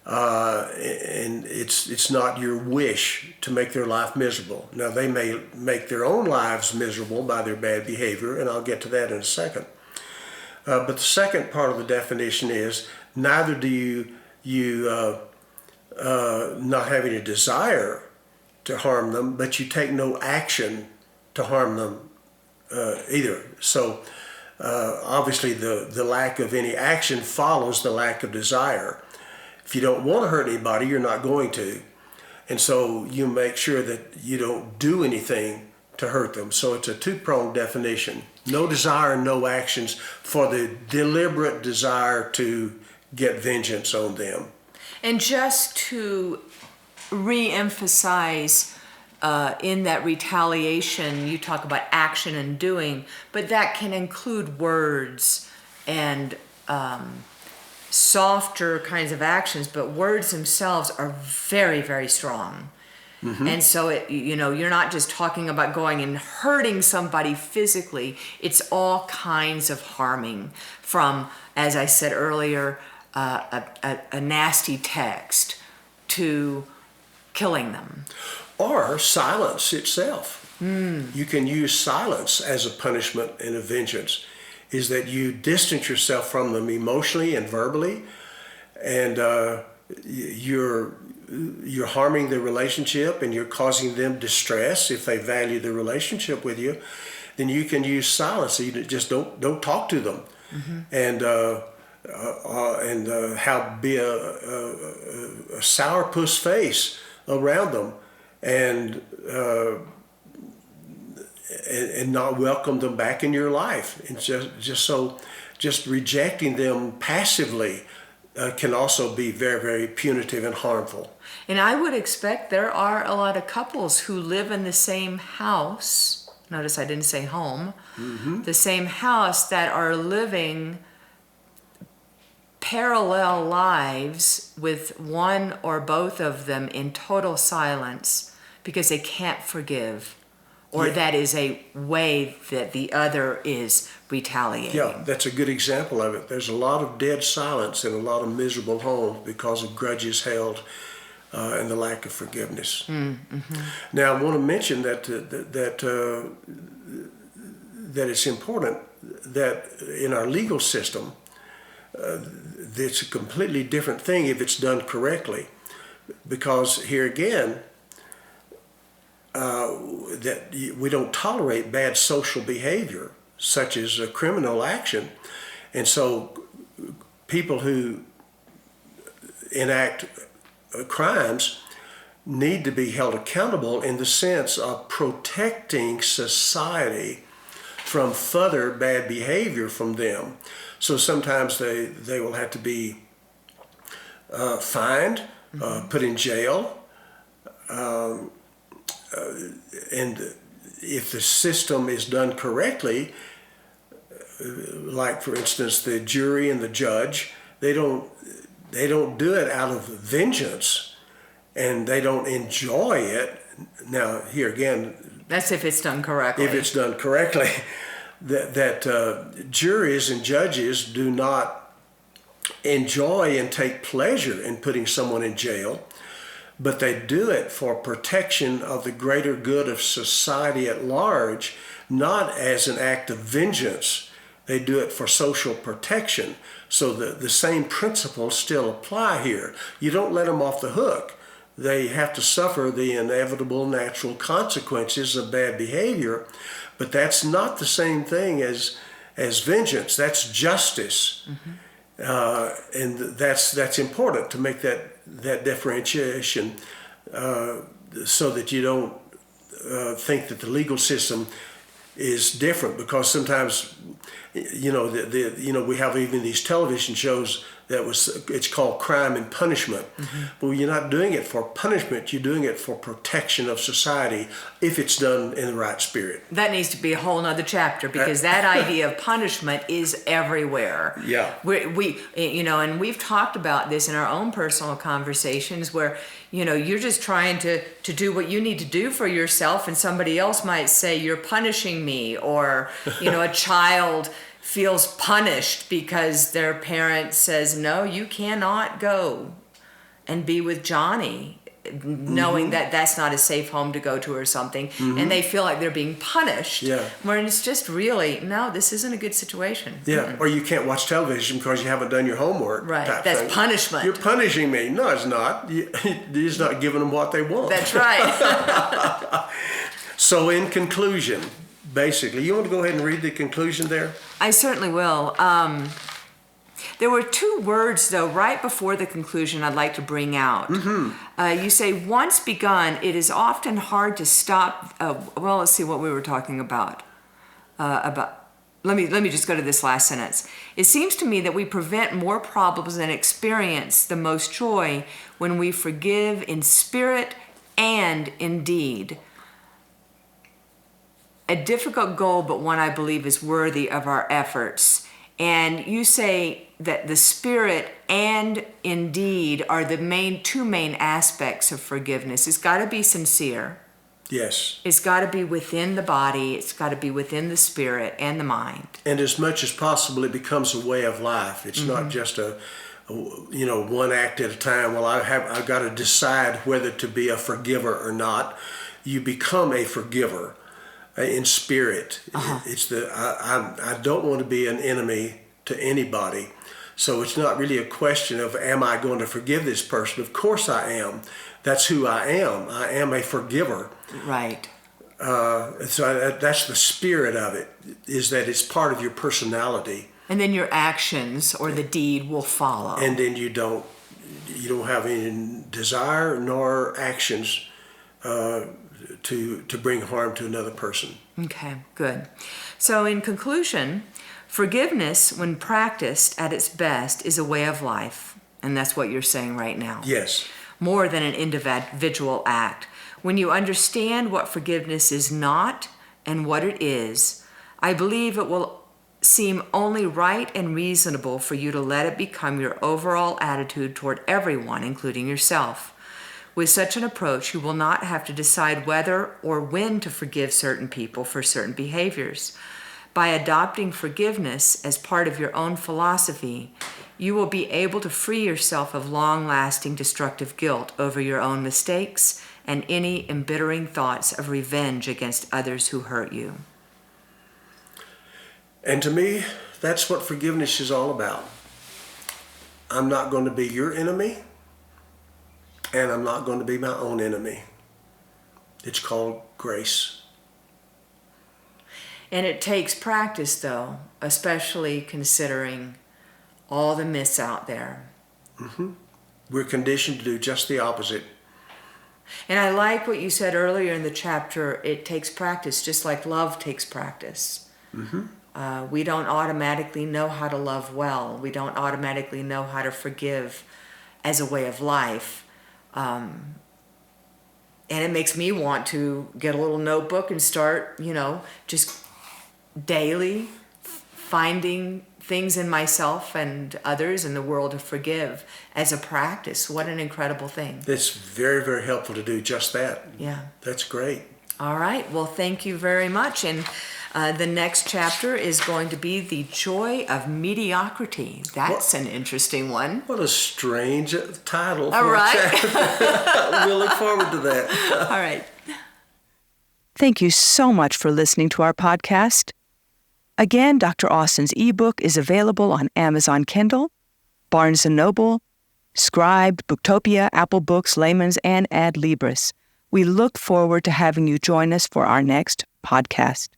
And it's not your wish to make their life miserable. Now, they may make their own lives miserable by their bad behavior, and I'll get to that in a second. But the second part of the definition is neither do you not have any desire to harm them, but you take no action to harm them either. So obviously the lack of any action follows the lack of desire. If you don't want to hurt anybody, you're not going to. And so you make sure that you don't do anything to hurt them. So it's a two-pronged definition. No desire, no actions for the deliberate desire to get vengeance on them. And just to re-emphasize in that retaliation, you talk about action and doing, but that can include words and softer kinds of actions, but words themselves are very, very strong. Mm-hmm. And so, you're not just talking about going and hurting somebody physically. It's all kinds of harming, from, as I said earlier, a nasty text to killing them. Or silence itself. You can use silence as a punishment and a vengeance, is that you distance yourself from them emotionally and verbally, and you're harming the relationship and you're causing them distress if they value the relationship with you. Then you can use silence. So you just don't talk to them, mm-hmm. and be a sourpuss face around them, and not welcome them back in your life. And just rejecting them passively can also be very, very punitive and harmful. And I would expect there are a lot of couples who live in the same house. Notice I didn't say home. Mm-hmm. The same house, that are living parallel lives with one or both of them in total silence because they can't forgive, or that is a way that the other is retaliating. Yeah, that's a good example of it. There's a lot of dead silence in a lot of miserable homes because of grudges held and the lack of forgiveness. Mm-hmm. Now, I want to mention that it's important that in our legal system, it's a completely different thing if it's done correctly, because here again, that we don't tolerate bad social behavior, such as a criminal action. And so people who enact crimes need to be held accountable in the sense of protecting society from further bad behavior from them. So sometimes they will have to be fined, mm-hmm. Put in jail, and if the system is done correctly, like for instance, the jury and the judge, they don't do it out of vengeance, and they don't enjoy it. Now, here again, That's if it's done correctly. if it's done correctly, that juries and judges do not enjoy and take pleasure in putting someone in jail, but they do it for protection of the greater good of society at large, not as an act of vengeance. They do it for social protection. So the same principles still apply here. You don't let them off the hook. They have to suffer the inevitable natural consequences of bad behavior, but that's not the same thing as vengeance. That's justice. And that's important to make that differentiation, so that you don't think that the legal system is different, because sometimes we have even these television shows it's called Crime and Punishment. But you're not doing it for punishment, you're doing it for protection of society if it's done in the right spirit. That needs to be a whole nother chapter, because that idea of punishment is everywhere. Yeah. And we've talked about this in our own personal conversations where, you're just trying to do what you need to do for yourself, and somebody else might say you're punishing me, or, a child feels punished because their parent says, no, you cannot go and be with Johnny, knowing that that's not a safe home to go to or something, and they feel like they're being punished. Yeah. When it's just really, no, this isn't a good situation. Yeah, or you can't watch television because you haven't done your homework. Right, type that's thing. punishment. You're punishing me. No, it's not. You're just not giving them what they want. That's right. So in conclusion, basically, you want to go ahead and read the conclusion there? I certainly will. There were two words, though, right before the conclusion I'd like to bring out. You say, once begun, it is often hard to stop. Well, let's see what we were talking about. Let me just go to this last sentence. It seems to me that we prevent more problems and experience the most joy when we forgive in spirit and in deed. A difficult goal, but one I believe is worthy of our efforts. And you say that the spirit and indeed are the two main aspects of forgiveness. It's got to be sincere. Yes. It's got to be within the body. It's got to be within the spirit and the mind. And as much as possible, it becomes a way of life. It's not just a one act at a time. Well, I've got to decide whether to be a forgiver or not. You become a forgiver. In spirit. It's I don't want to be an enemy to anybody. So it's not really a question of, am I going to forgive this person? Of course I am. That's who I am. I am a forgiver. Right. So that's the spirit of it, is that it's part of your personality. And then your actions or the deed will follow. And then you don't have any desire nor actions to bring harm to another person. Okay, good. So in conclusion, forgiveness, when practiced at its best, is a way of life. And that's what you're saying right now. Yes. More than an individual act. When you understand what forgiveness is not and what it is, I believe it will seem only right and reasonable for you to let it become your overall attitude toward everyone, including yourself. With such an approach, you will not have to decide whether or when to forgive certain people for certain behaviors. By adopting forgiveness as part of your own philosophy, you will be able to free yourself of long-lasting destructive guilt over your own mistakes and any embittering thoughts of revenge against others who hurt you. And to me, that's what forgiveness is all about. I'm not going to be your enemy. And I'm not going to be my own enemy. It's called grace. And it takes practice, though, especially considering all the myths out there. We're conditioned to do just the opposite. And I like what you said earlier in the chapter, it takes practice, just like love takes practice. We don't automatically know how to love well. We don't automatically know how to forgive as a way of life. And it makes me want to get a little notebook and start, just daily finding things in myself and others in the world to forgive as a practice. What an incredible thing. It's very, very helpful to do just that. Yeah. That's great. All right. Well, thank you very much. And the next chapter is going to be The Joy of Mediocrity. That's an interesting one. What a strange title for All right. a chapter. We'll look forward to that. All right. Thank you so much for listening to our podcast. Again, Dr. Austin's ebook is available on Amazon Kindle, Barnes & Noble, Scribd, Booktopia, Apple Books, Layman's, and Adlibris. We look forward to having you join us for our next podcast.